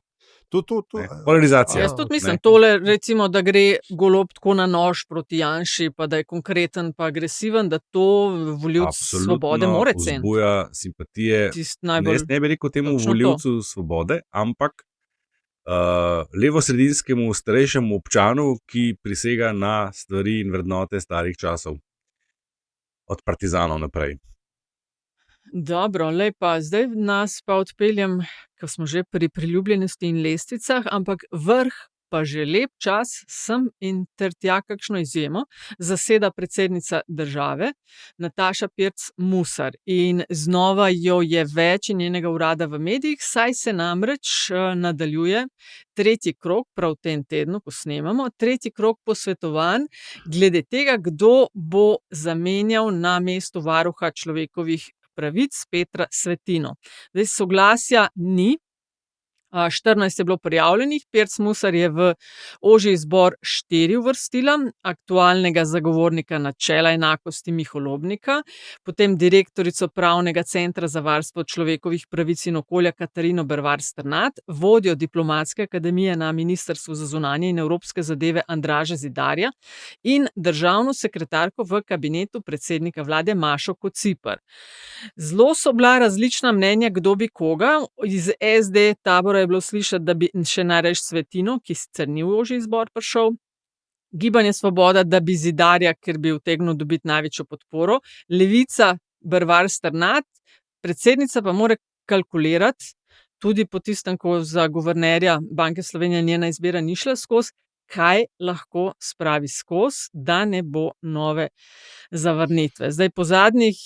A: Polarizacija.
B: Jaz tudi mislim, tole, recimo, da gre Golob tako na nož proti Janši, pa da je konkreten pa agresiven, da to volivci Svobode more ceniti.
A: Vzbuja simpatije. Jaz ne bi rekel temu volivcu Svobode, ampak levosredinskemu starejšemu občanu, ki prisega na stvari in vrednote starih časov. Od partizanov naprej.
B: Dobro, lepa, zdaj nas pa odpeljem, ko smo že pri priljubljenosti in lestvicah, ampak vrh pa že lep čas sem in ter tja kakšno izjemo zaseda predsednica države, Nataša Pirc Musar. In znova jo je več in njenega urada v medijih, saj se namreč nadaljuje tretji krog, prav v tem tednu, ko snemamo, tretji krog posvetovanj glede tega, kdo bo zamenjal na mestu varuha človekovih pravic Petra Svetino. Zdaj soglasja ni. 14 je bilo prijavljenih, Pirc Musar je v ožji izbor 4 uvrstila, aktualnega zagovornika načela enakosti Miho Lobnika, potem direktorico Pravnega centra za varstvo človekovih pravic in okolja Katarino Bervar Strnad, vodjo diplomatske akademije na Ministrstvu za zunanje in evropske zadeve Andraža Zidarja in državno sekretarko v kabinetu predsednika vlade Mašo Kociper. Zelo so bila različna mnenja, kdo bi koga. Iz SD tabora je bilo slišati, da bi še najraje Svetino, ki sicer ni v ožji izbor prišel. Gibanje Svoboda, da bi Zidarja, ker bi utegnil dobiti največjo podporo. Levica, Bervar Strnad, predsednica pa mora kalkulirati, tudi po tistem, ko za guvernerja Banke Slovenije njena izbira ni šla skozi, kaj lahko spravi skozi, da ne bo nove zavrnitve. Zdaj, po zadnjih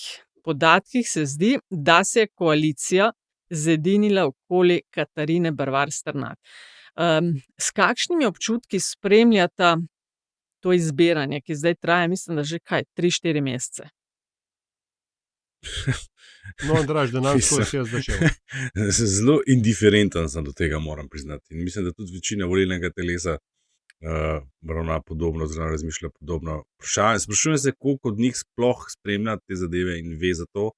B: podatkih se zdi, da se je koalicija zedinila okoli Katarine Bervar Strnad. S kakšnimi občutki spremljata to izbiranje, ki zdaj traja, mislim, da že 3-4 mesece?
C: No, Andraž, da nam skozi jaz začel.
A: Zelo indiferenten sem do tega, moram priznati. In mislim, da tudi večina volilnega telesa ravna podobno, oziroma razmišlja podobno. Sprašujem se, koliko od njih sploh spremlja te zadeve in ve za to.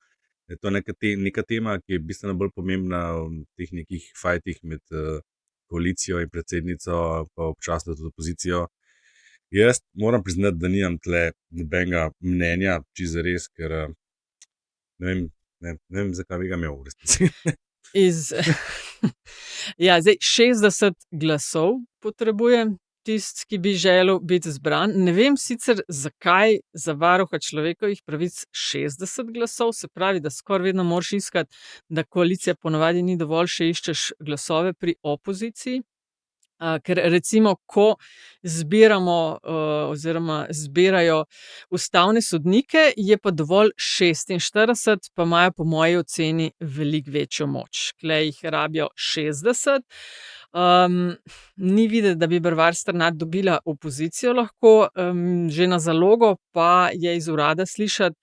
A: Je to neka tema, ki je bistveno bolj pomembna v teh nekih fajtih med koalicijo in predsednico, pa občasno tudi opozicijo. Jaz moram priznati, da nimam tle nobenega mnenja, čisto res, ker ne vem, zakaj bi ga imel v resnici.
B: Zdaj 60 glasov potrebuje tisti, ki bi želel biti zbran. Ne vem sicer, zakaj za varuha človekovih pravic 60 glasov, se pravi, da skoraj vedno moraš iskati, da koalicija ponavadi ni dovolj, še iščeš glasove pri opoziciji. Ker recimo, ko zbiramo, oziroma zbirajo ustavne sodnike, je pa dovolj 46, pa imajo po moji oceni veliko večjo moč. Tule jih rabijo 60. Ni videti, da bi Brvar Strnad dobila opozicijo lahko, že na zalogo pa je iz urada slišati,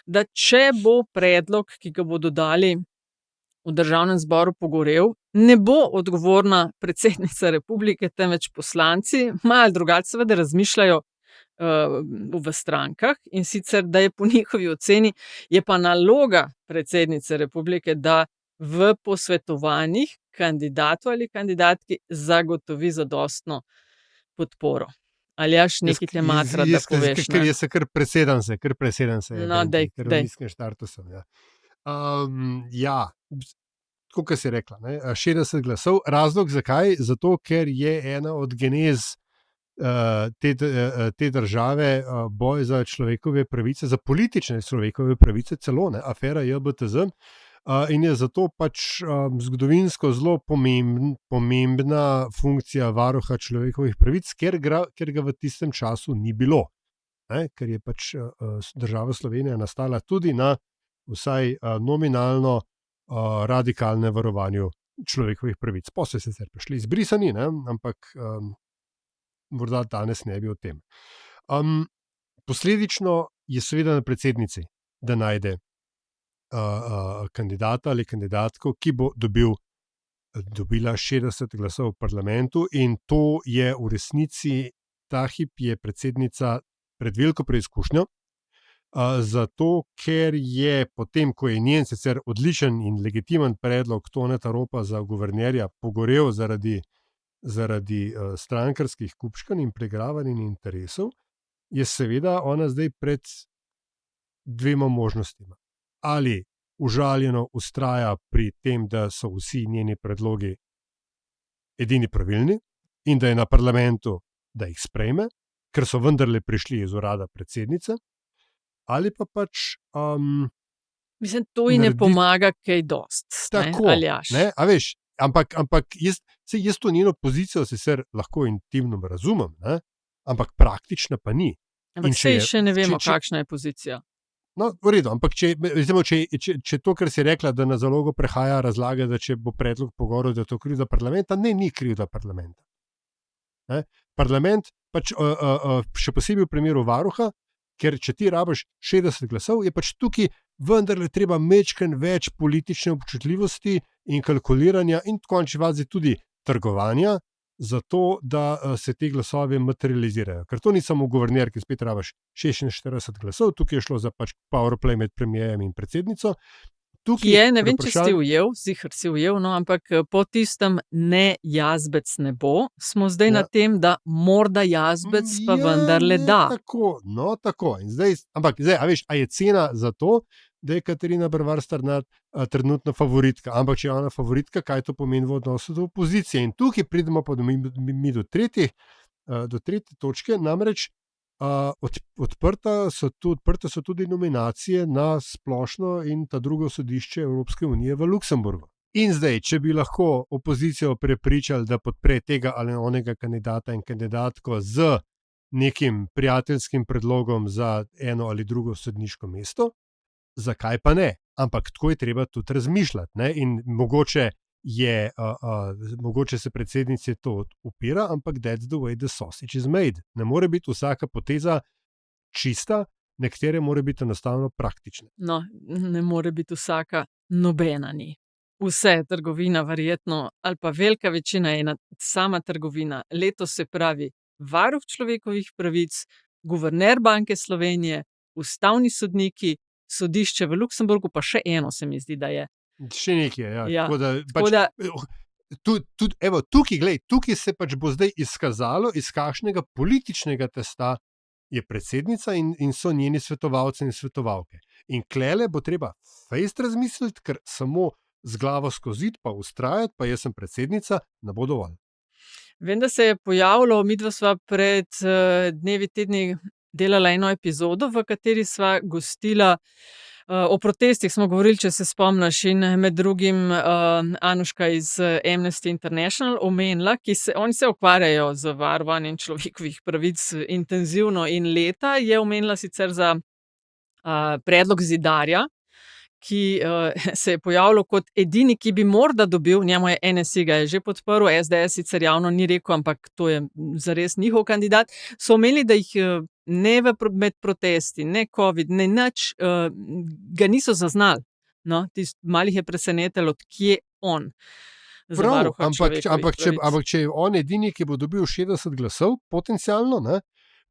B: da če bo predlog, ki ga bodo dali v državnem zboru, pogorel, ne bo odgovorna predsednica republike, temveč poslanci, malo drugače seveda razmišljajo v strankah, in sicer, da je po njihovi oceni, je pa naloga predsednice republike, da v posvetovanjih kandidatu ali kandidatki zagotovi zadostno podporo. Aljaž, nekaj te matra, da poveš.
C: Jaz se kar presedam se.
B: No, dej.
C: Ker v nizkem štartu sem, ja. Tako, kot si rekla, 60 glasov. Razlog zakaj? Zato, ker je ena od genez te države boj za človekove pravice, za politične človekove pravice, celo afera JBTZ, in je zato pač zgodovinsko zelo pomembna funkcija varuha človekovih pravic, ker ga v tistem času ni bilo. Ker je pač država Slovenija nastala tudi na vsaj nominalno radikalnem varovanju človekovih pravic. Posle so sicer prišli izbrisani, ampak morda danes ne bi o tem. Posledično je seveda na predsednici, da najde kandidata ali kandidatko, ki bo dobila 60 glasov v parlamentu, in to je v resnici, ta hip je predsednica pred veliko preizkušnjo, zato ker je potem, ko je njen sicer odličen in legitimen predlog Toneta Ropa za guvernerja pogorel zaradi strankarskih kupčkanj in pregravanj in interesov, je seveda ona zdaj pred dvema možnostima. Ali užaljeno vztraja pri tem, da so vsi njeni predlogi edini pravilni in da je na parlamentu, da jih sprejme, ker so vendarle prišli iz urada predsednice, ali pa pač
B: Mislim, to ji ne pomaga kaj dost.
C: Tako,
B: Aljaž.
C: A veš, ampak jaz to njeno pozicijo sicer lahko intimno razumem, ampak praktična pa ni.
B: Ampak saj še ne vemo, kakšna je pozicija.
C: No, v redu, ampak če to, kar si rekla, da na zalogo prehaja razlaga, da če bo predlog pogorel, da je to krivda parlamenta, ni krivda parlamenta. Parlament, pač še posebej v primeru varuha, ker če ti rabiš 60 glasov, je pač tukaj vendarle treba mečken več politične občutljivosti in kalkuliranja in v končni fazi tudi trgovanja, zato da se te glasove materializirajo. Ker to ni samo guverner, ki spet rabiš 46 glasov, tukaj je šlo za pač powerplay med premierjem in predsednico.
B: Ki je, ne vem, če si ujel, ziher si ujel, no, ampak po tistem ne Jazbec ne bo, smo zdaj na tem, da morda Jazbec pa vendarle da.
C: Tako. In zdaj, a veš, a je cena za to, da je Katarina Brvar Strnad trenutno favoritka. Ampak če je ona favoritka, kaj to pomeni v odnosu do opozicije? In tukaj pridemo pa mi do tretje točke, namreč odprte so tudi nominacije na splošno in ta drugo sodišče Evropske unije v Luksemburgu. In zdaj, če bi lahko opozicijo prepričali, da podpre tega ali onega kandidata in kandidatko z nekim prijateljskim predlogom za eno ali drugo sodniško mesto, zakaj pa ne? Ampak tako je treba tudi razmišljati, in mogoče se predsednici to upira, ampak that's the way the sausage is made. Ne more biti vsaka poteza čista, nekatere more biti enostavno praktične.
B: No, ne more biti vsaka, nobena ni. Vse trgovina verjetno, ali pa velika večina je ena sama trgovina. Letos se pravi varuh človekovih pravic, guverner Banke Slovenije, ustavni sodniki, sodišče v Luksemburgu, pa še eno se mi zdi, da je.
C: Še nekaj, ja.
B: Ja.
C: Tukaj se pač bo zdaj izkazalo, iz kakšnega političnega testa je predsednica in so njeni svetovalci in svetovalke. In klele bo treba fejst razmisliti, ker samo z glavo skozi pa vztrajati, pa jaz sem predsednica, ne bo dovolj.
B: Vem, da se je pojavilo, midva sva pred tedni delala eno epizodo, v kateri sva gostila O protestih smo govorili, če se spomniš, in med drugim Anuška iz Amnesty International omenila, oni se ukvarjajo z varovanjem človekovih pravic intenzivno in leta, je omenila sicer za predlog Zidarja, ki se je pojavil kot edini, ki bi morda dobil, njemu je NSI ga je že podprl, SDS sicer javno ni rekel, ampak to je zares njihov kandidat, so omenili, da jih ne med protesti, ne COVID, ne nič, ga niso zaznali. No, malih je presenetilo, odkje on.
C: Prav, ampak če je on edini, ki bo dobil 60 glasov, potencialno, ne,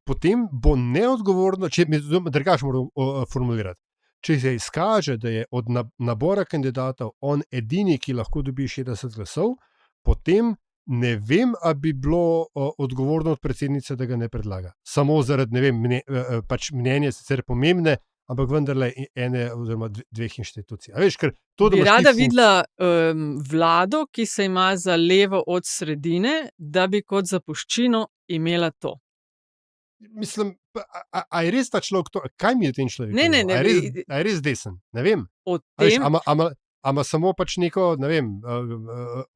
C: potem bo neodgovorno, če mi drugače moram formulirati. Če se izkaže, da je od nabora kandidatov on edini, ki lahko dobi 60 glasov, potem ne vem, a bi bilo odgovorno od predsednice, da ga ne predlaga. Samo zaradi, ne vem, pač mnenje sicer pomembne, ampak vendarle ene oziroma dveh inštitucij. A veš, ker to, da
B: bi rada videla vlado, ki se ima za levo od sredine, da bi kot zapuščino imela to.
C: Mislim, a je res ta človek to? Kaj mi je ten človek?
B: Ne.
C: A je res desen? Ne vem. Ama samo pač neko, ne vem,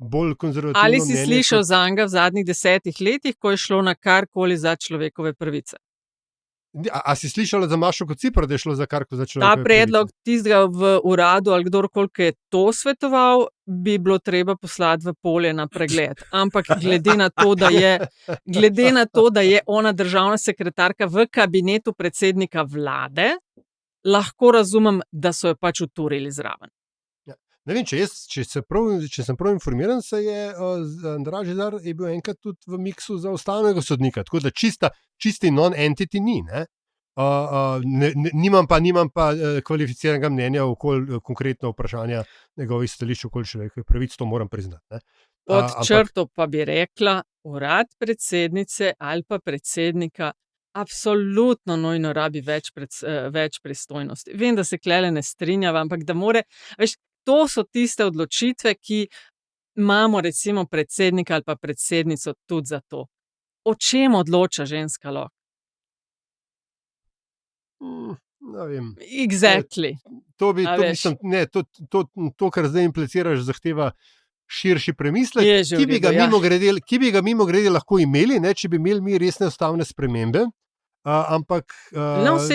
C: bolj konzervativno
B: ali si
C: mnenje,
B: slišal zanj v zadnjih 10 letih, ko je šlo na karkoli za človekove pravice?
C: A si slišala za Mašo Kociper, da je šlo za karkoli za človekove pravice?
B: Ta predlog tistega v uradu ali kdorkoli je to svetoval, bi bilo treba poslati v polje na pregled. Ampak glede na to, da je ona državna sekretarka v kabinetu predsednika vlade, lahko razumem, da so jo pač uturili zraven.
C: Ne vem, če sem prav informiran, se je Andraž Židar je bil enkrat tudi v miksu za ustavnega sodnika, tako da čisti non-entity ni. Nimam pa kvalificiranega mnenja okoli konkretno vprašanja njegovih stališč okoli človekovih pravic, to moram priznati.
B: Pod črto pa bi rekla, urad predsednice ali pa predsednika absolutno nujno rabi več pristojnosti. Vem, da se klele ne strinjava, ampak da more, veš, to so tiste odločitve, ki imamo recimo predsednika ali pa predsednico tudi za to. O čem odloča ženska lahko?
C: Ne vem.
B: Exactly.
C: To, kar zdaj impliciraš, zahteva širši premislek, ki bi ga mimogrede lahko imeli, ne, če bi imeli mi resne ustavne spremembe. Ampak.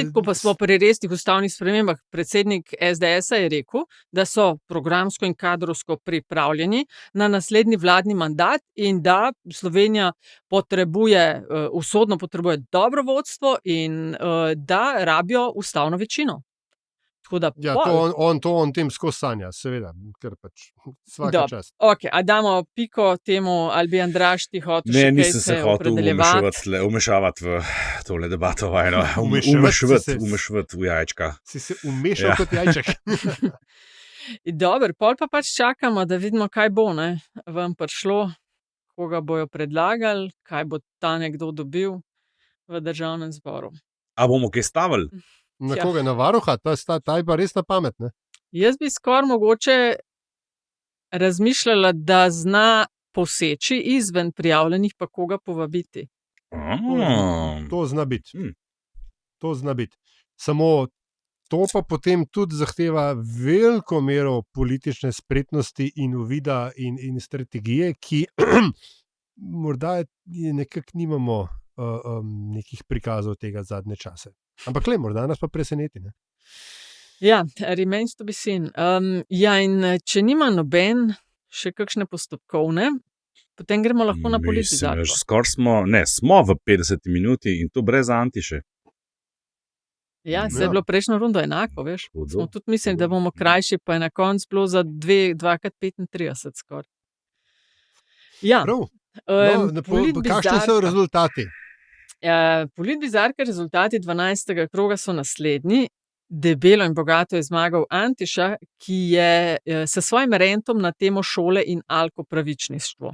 B: Ko pa smo pri resnih ustavnih spremembah, predsednik SDS-a je rekel, da so programsko in kadrovsko pripravljeni na naslednji vladni mandat in da Slovenija usodno potrebuje dobro vodstvo in da rabijo ustavno večino.
C: Ja, on tem skozi sanja, seveda, ker pač vsaka čast.
B: Okay, a damo piko temu, ali bi Andraž ti hotel še kaj se opredeljevati? Ne, nisem
A: se hotel umešavati v tole debato vajno. Umešavati v jajčka.
C: Si se umešal kot jajček.
B: Dober, pol pa pač čakamo, da vidimo, kaj bo vam prišlo, koga bojo predlagali, kaj bo ta nekdo dobil v državnem zboru.
A: A bomo kaj stavili?
C: Na koga? Na varuha? Ta je pa res na pamet, ne?
B: Jaz bi skoraj mogoče razmišljala, da zna poseči izven prijavljenih, pa koga povabiti.
C: To zna biti. To zna biti. Samo to pa potem tudi zahteva veliko mero politične spretnosti in uvida in strategije, ki morda nekako nimamo nekih prikazov tega zadnje čase. Ampak morda nas pa preseneti. Ne?
B: Ja, remains to be seen. In če nima noben še kakšne postopkovne, potem gremo lahko na politizacijo.
A: Smo v 50 minuti in to brez Antiše.
B: Ja, se je bilo prejšnjo rundo enako, veš. Smo tudi mislili, da bomo krajši, pa je na koncu bilo za 2x35 skoraj. Ja.
C: Kakšni so rezultati?
B: Politbizarka rezultati 12. kroga so naslednji. Debelo in bogato je zmagal Antiša, ki je s svojim rentom na temo šole in alkopravičništvo.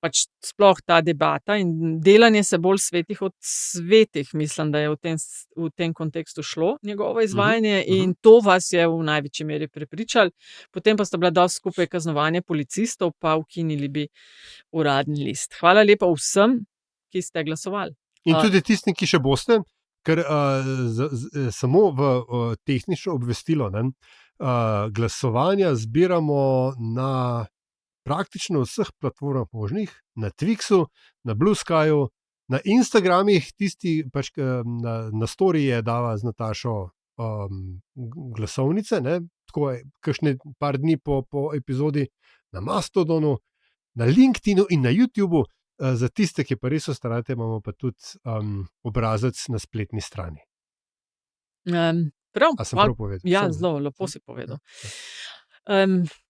B: Pač sploh ta debata in delanje se bolj svetih od svetih, mislim, da je v tem kontekstu šlo njegovo izvajanje in to vas je v največji meri prepričal. Potem pa sta bila dosti skupaj kaznovanje policistov, pa ukinili bi uradni list. Hvala lepa vsem, ki ste glasovali.
C: In tudi tistim, ki še boste, ker samo v tehnično obvestilo, ne, glasovanja zbiramo na praktično vseh platformah možnih, na Twixu, na Blue Skyju, na Instagramih, tisti pač na storiji je dava z Natašo glasovnice, ne, tako je kakšne par dni po epizodi, na Mastodonu, na LinkedInu in na YouTubu. Za tiste, ki pa res ostarate, imamo pa tudi obrazec na spletni strani.
B: Prav,
C: A sem prav povedal?
B: ja,
C: Sem,
B: zelo lepo si povedal.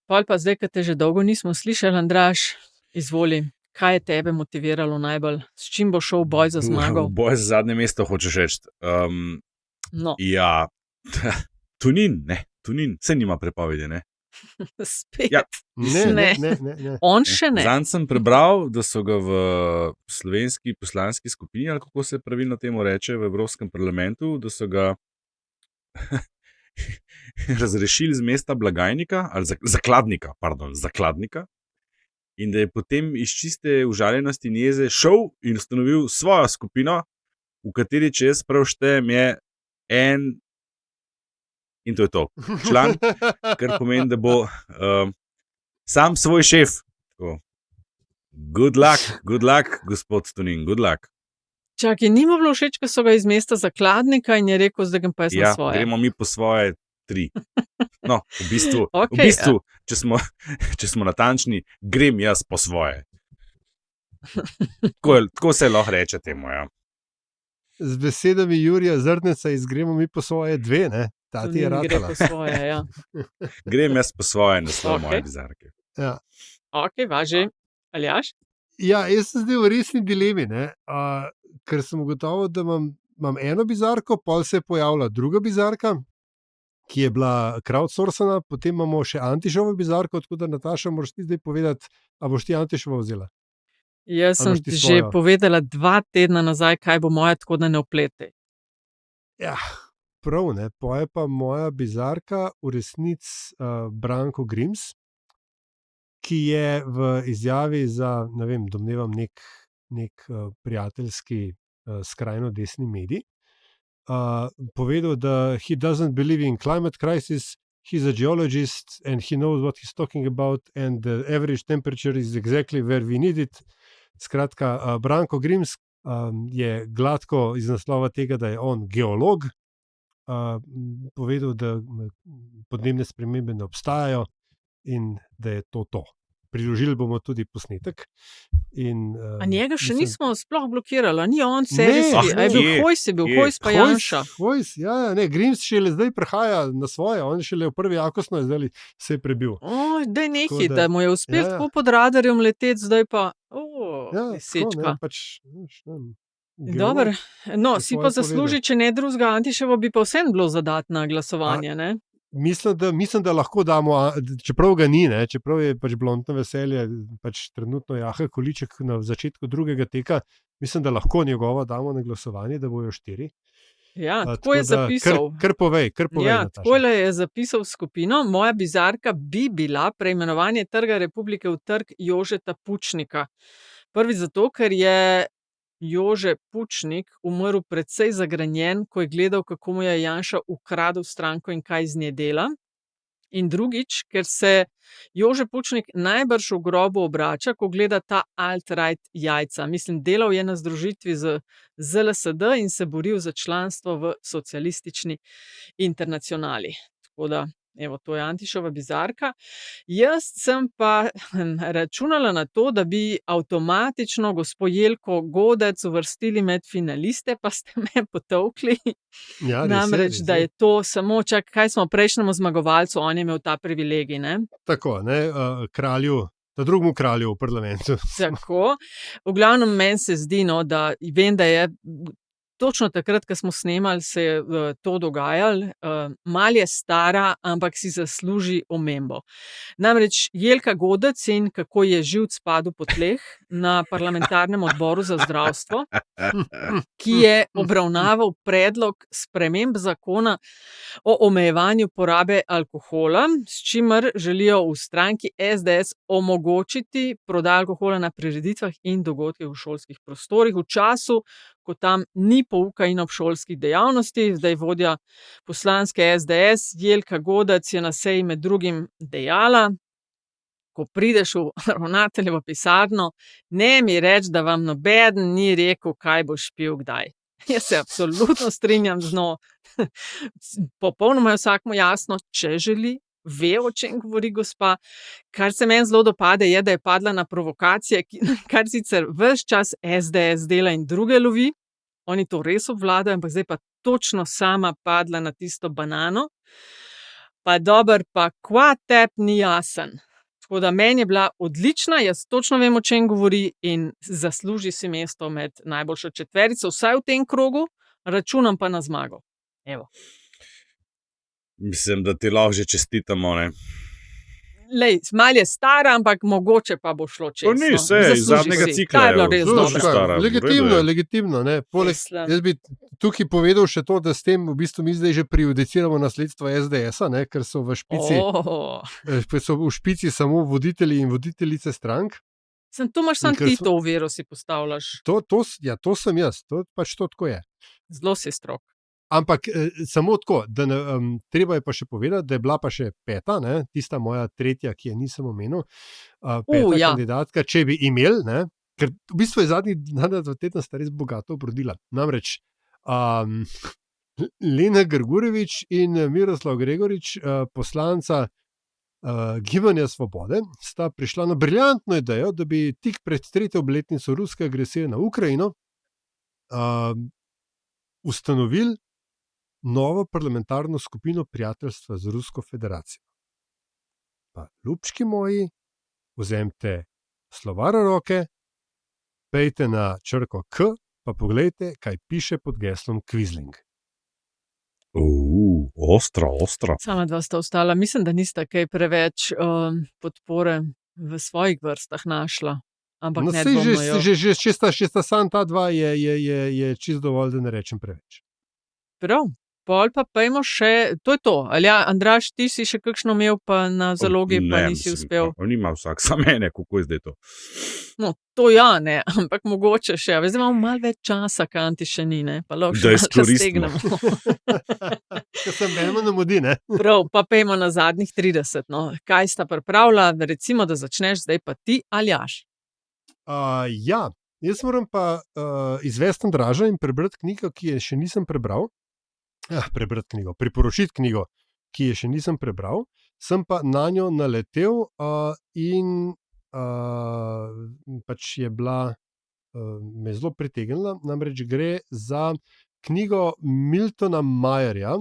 B: Pol pa zdaj, ko te že dolgo nismo slišali, Andraž, izvoli, kaj je tebe motiviralo najbolj? S čim bo šel v boj za zmago?
A: Boj za zadnje mesto, hočeš reči.
B: No,
A: Ja, Tunin, se nima prepovedi, ne.
B: spet.
A: Ja.
C: Ne.
B: On še ne.
A: Zanj sem prebral, da so ga v slovenski poslanski skupini, ali kako se pravilno temu reče, v Evropskem parlamentu, da so ga razrešili z mesta blagajnika, ali zakladnika, in da je potem iz čiste užaljenosti in jeze šel in ustanovil svojo skupino, v kateri, če jaz prav štejem, je en, in to je to, član, kar pomeni, da bo sam svoj šef. Tako. Good luck, gospod Tunin, good luck.
B: Čakaj, ni mu bilo všeč, ko so ga iz mesta zakladnika in je rekel, zdaj grem pa jaz na
A: Ja,
B: svoje.
A: gremo mi po svoje 3. No, v bistvu,
B: Okej,
A: če smo natančni, grem jaz po svoje. Tako se lahko reče temu, ja.
C: Z besedami Jurija Zrdneca izgremo mi po svoje 2, ne? Ta ti je
B: Tunin gre
C: ratala.
B: po svoje, ja.
A: Grem jaz po svoje, naslov
B: Okej.
A: moje bizarke.
C: Ja.
B: Ok, važi. Aljaž?
C: Ja, jaz sem zdaj v resni dilemi, ne? Ker sem ugotovil, da imam eno bizarko, pol se je pojavila druga bizarka, ki je bila crowdsourcana, potem imamo še Antišovo bizarko, tako da Nataša, moraš ti zdaj povedati, a boš ti Antišovo vzela?
B: Jaz
C: Ali
B: sem
C: imaš ti
B: že
C: svojo?
B: povedala 2 tedna nazaj, kaj bo moja, tako da ne oplete.
C: Ja, prav, ne. Poje pa moja bizarka v resnici Branko Grims, ki je v izjavi za, ne vem, domnevam nek prijateljski skrajno desni medij, povedal, da he doesn't believe in climate crisis, he's a geologist and he knows what he's talking about and the average temperature is exactly where we need it. Skratka, Branko Grims je gladko iz naslova tega, da je on geolog, povedal, da podnebne spremembe ne obstajajo in da je to. Priložili bomo tudi posnetek.
B: A njega še nismo sploh blokirali, a ni on
C: Ne,
B: serijski, a je bil
A: kje?
B: Hojs, Hojs pa Janša.
C: Hojs, ja, ne, Grims šele zdaj prehaja na svoje, on šele v prvi jakostno je zdaj se je prebil.
B: Daj neki,
C: Tako da-
B: da mu je uspel
C: ja.
B: tako pod radarjem leteti, zdaj pa,
C: Ja,
B: sečka.
C: tako, ne, pač, veš, ne vem, geolog.
B: Dober, no,
C: je
B: si
C: svoje
B: pa zasluži, če ne drugega, Antiševo bi pa vsem bilo zadatna glasovanje, ne?
C: Mislim, da lahko damo, čeprav ga ni, ne, čeprav je pač blondno veselje, pač trenutno Jaha Količek na začetku drugega teka, mislim, da lahko njegovo damo na glasovanje, da bojo 4.
B: Ja, tako je
C: Tako da
B: zapisal.
C: Kar povej,
B: Ja,
C: Nataša.
B: takole je zapisal v skupino. Moja bizarka bi bila preimenovanje Trga Republike v Trg Jožeta Pučnika. Prvič zato, ker je Jože Pučnik umrl precej zagrenjen, ko je gledal, kako mu je Janša ukradel stranko in kaj iz nje dela. In drugič, ker se Jože Pučnik najbrž v grobu obrača, ko gleda ta alt-right jajca. Mislim, delal je na združitvi z ZLSD in se boril za članstvo v socialistični internacionali. Tako da, evo, to je Antišova bizarka. Jaz sem pa računala na to, da bi avtomatično gospo Jelko Godec uvrstili med finaliste, pa ste me potolkli.
C: Ja, res je,
B: Namreč,
C: res
B: da je to samo, kaj smo prejšnjemu zmagovalcu, on je imel ta privilegij, ne?
C: Tako, ne, kralju, ta drugemu kralju v parlamentu.
B: Tako. V glavnem meni se zdi, no, da vem, da je točno takrat, ko smo snemali, se je to dogajalo. Mal je stara, ampak si zasluži omembo. Namreč Jelka Godec in kako je živc padel po tleh na parlamentarnem odboru za zdravstvo, ki je obravnaval predlog sprememb zakona o omejevanju porabe alkohola, s čimer želijo v stranki SDS omogočiti prodajo alkohola na prireditvah in dogodkih v šolskih prostorih v času, ko tam ni pouka in obšolskih dejavnosti. Zdaj vodja poslanske SDS Jelka Godec je na seji med drugim dejala, ko prideš v ravnateljevo pisarno, ne mi reči, da vam nobeden ni rekel, kaj boš pil kdaj. Jaz se absolutno strinjam z njo. Popolnoma je vsakmu jasno, če želi, ve, o čem govori gospa. Kar se meni zelo dopade, je, da je padla na provokacije, kar sicer ves čas SDS dela in druge lovi. Oni to res obvladajo, ampak zdaj pa točno sama padla na tisto banano. Pa dober, pa kva tep ni jasen. Tako da meni je bila odlična, jaz točno vem, o čem govori in zasluži si mesto med najboljšo četverico, vsaj v tem krogu, računam pa na zmago. Evo.
A: Mislim, da ti lahko že čestitamo, ne?
B: Lej, malo je stara, ampak mogoče pa bo šlo čez.
A: Ni, saj, iz zadnjega cikla
B: Ta je
A: je
B: bila res
A: zelo
B: dobra.
A: stara.
C: Legitimno, legitimno. Ne? Poleg,
B: Mislim.
C: jaz bi tukaj povedal še to, da s tem v bistvu mi zdaj že prejudiciramo nasledstvo SDS-a, ne? Ker so v špici, so v špici samo voditelji in voditeljice strank.
B: Sem tu imaš sam
C: In ker
B: ti
C: so-
B: to vero si postavljaš.
C: To sem jaz, to pač to tako je.
B: Zelo si strok.
C: Ampak samo tako, da treba je pa še povedati, da je bila pa še peta, ne, tista moja tretja, ki je nisem omenil, peta
B: ja.
C: kandidatka, če bi imel, ne, ker v bistvu je zadnji dva tedna sta res bogato obrodila. Namreč Lena Grgurevič in Miroslav Gregorič, poslanca Gibanja Svobode, sta prišla na briljantno idejo, da bi tik pred tretjo obletnico ruske agresije na Ukrajino ustanovili novo parlamentarno skupino prijateljstva z Rusko federacijo. Pa, ljubčki moji, vzemite slovar v roke, pejte na črko K, pa poglejte, kaj piše pod geslom Quisling.
A: Ostro.
B: Sama dva sta ostala. Mislim, da nista kaj preveč podpore v svojih vrstah našla. Ampak
C: No,
B: ne
C: sej
B: dvomno jo.
C: že sta sam ta dva je čist dovolj, da ne rečem preveč.
B: Prav. Pol pa pojmo še, to je to. Alja, Andraž, ti si še kakšno imel, pa na zalogi pa nisi uspel.
A: Nima vsak, samo mene, kako je zdaj to.
B: No, to ja, ne, ampak mogoče še. Zdaj imamo malo več časa, Kanti še ni, ne? Pa lahko
A: Da
B: še malo
A: izkoristimo.
B: raztegnemo.
C: Ker sem veljmo namudi, ne?
B: Prav, pa pejmo na zadnjih 30. No. Kaj sta pripravila? Recimo, da začneš zdaj pa ti, Aljaž.
C: Ja, jaz moram pa izvesti Andraža in prebrati knjigo, ki je še nisem prebral. Priporočiti knjigo, ki je še nisem prebral, sem pa na njo naletel in pač je bila, me zelo pritegnila. Namreč gre za knjigo Miltona Mayerja,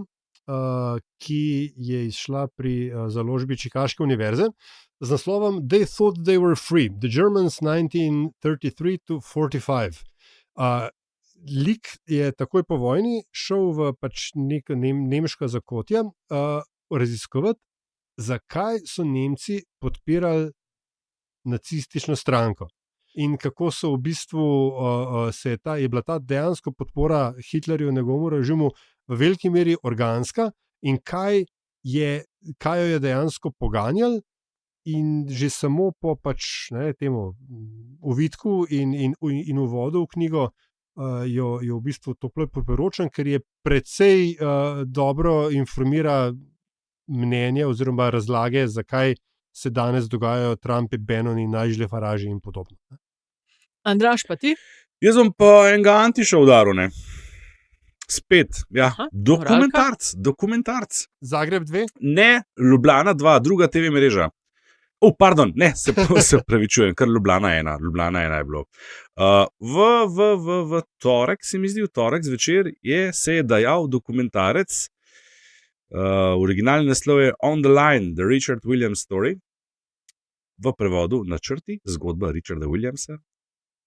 C: ki je izšla pri založbi Čikaške univerze z naslovom They Thought They Were Free, The Germans 1933 to 45. Lik je takoj po vojni šel v pač neko nemško zakotje raziskovati, zakaj so Nemci podpirali nacistično stranko in kako so v bistvu je bila ta dejansko podpora Hitlerju in njegovemu režimu v veliki meri organska in kaj jo je dejansko poganjalo. In že samo po pač, temu uvitku in uvodu v knjigo jo v bistvu toplo priporočam, ker je precej dobro informira mnenje oziroma razlage, zakaj se danes dogajajo Trumpi, Bannoni, Nigel Farage in podobno.
B: Andraž, pa ti?
A: Jaz bom pa enega Antiša udaril, ne. Spet, ja.
B: Aha,
A: Dokumentarc.
C: Zagreb 2?
A: Ne, Ljubljana 2, druga TV mreža. Pardon, ne, se pravičujem, kar Ljubljana 1 je bilo. V torek, se mi zdi, v torek zvečer se je dajal dokumentarec, originalni naslov je On the Line, The Richard Williams Story, v prevodu Načrti, zgodba Richarda Williamsa.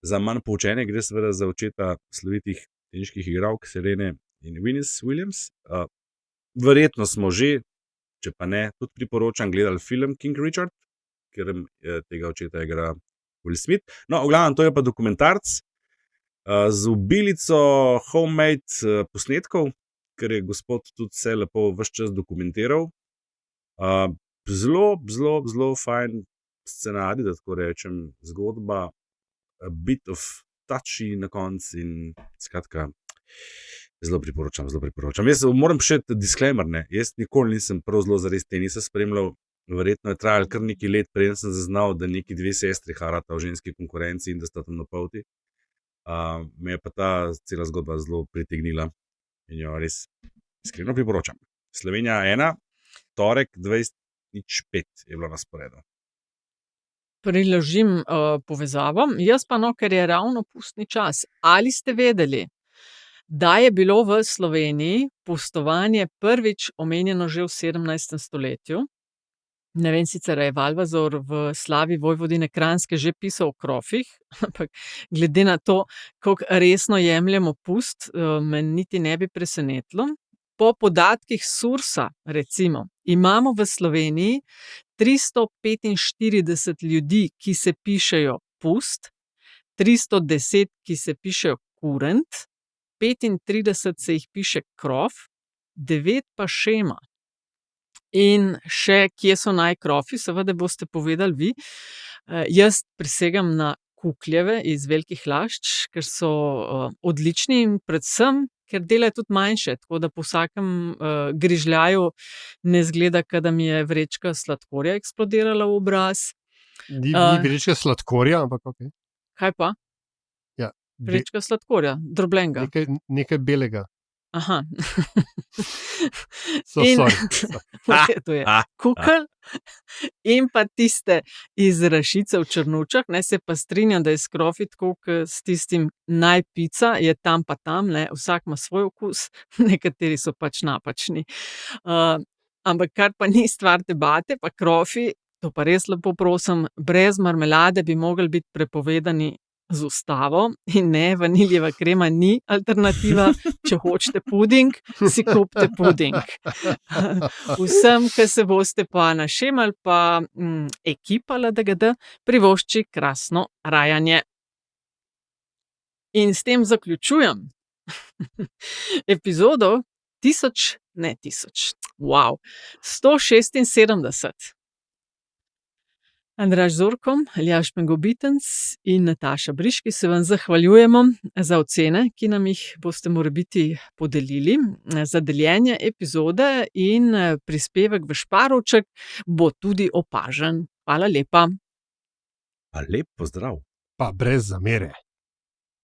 A: Za manj poučene gre seveda za očeta slovitih teniških igralk Serene in Venus Williams. Verjetno smo že, če pa ne, tudi priporočam, gledali film King Richard, ker tega očeta igra Will Smith. No, v glavnem, to je pa dokumentarc z obilico homemade posnetkov, ker je gospod tudi vse lepo ves čas dokumentiral. Zelo fajn scenarij, da tako rečem, zgodba, a bit of tači na koncu in skratka, zelo priporočam. Jaz moram še disclaimer, ne, jaz nikoli nisem prav zelo zares tenisa spremljal, verjetno je trajalo kar nekaj let, preden sem zaznal, da neki dve sestri harata v ženski konkurenci in da sta tam napolti. Me je pa ta cela zgodba zelo pritegnila in jo res iskreno priporočam. Slovenija 1, torek 20:05 je bilo na sporedu.
B: Priložim povezavo. Jaz pa ker je ravno pustni čas. Ali ste vedeli, da je bilo v Sloveniji pustovanje prvič omenjeno že v 17. stoletju? Ne vem sicer, je Valvazor v slavi Vojvodine Kranjske že pisal o krofih, ampak glede na to, kako resno jemljemo pust, me niti ne bi presenetilo. Po podatkih Sursa, recimo, imamo v Sloveniji 345 ljudi, ki se pišejo pust, 310, ki se pišejo kurent, 35 se jih piše krof, 9 pa šema. In še, kje so najkrofi, seveda boste povedali vi. Jaz prisegam na Kukljeve iz Velikih Lašč, ker so odlični in predvsem, ker delajo tudi manjše, tako da po vsakem grižljaju ne izgleda, kot da mi je vrečka sladkorja eksplodirala v obraz.
C: Ni vrečka sladkorja, ampak ok.
B: Kaj pa?
C: Ja,
B: Vrečka sladkorja, drobljenega.
C: Nekaj belega.
B: Aha. To je kukelj in pa tiste iz Rašice v Črnučah, ne, se pa strinjam, da je s krofi tako, s tistim naj pica, je tam pa tam, ne, vsak ima svoj okus, nekateri so pač napačni. Ampak kar pa ni stvar debate, pa krofi, to pa res lepo prosim, brez marmelade bi mogli biti prepovedani z ustavo in ne, vaniljeva krema ni alternativa, če hočete puding, si kupite puding. Vsem, ki se boste pa našemali, pa ekipa LDGD privošči krasno rajanje. In s tem zaključujem epizodo 176. Andraž Zorko, Aljaž Pengobitenc in Nataša Briški se vam zahvaljujemo za ocene, ki nam jih boste morebiti podelili. Za deljenje epizode in prispevek v Šparovček bo tudi opažen. Hvala lepa.
A: Pa lep pozdrav.
C: Pa brez zamere.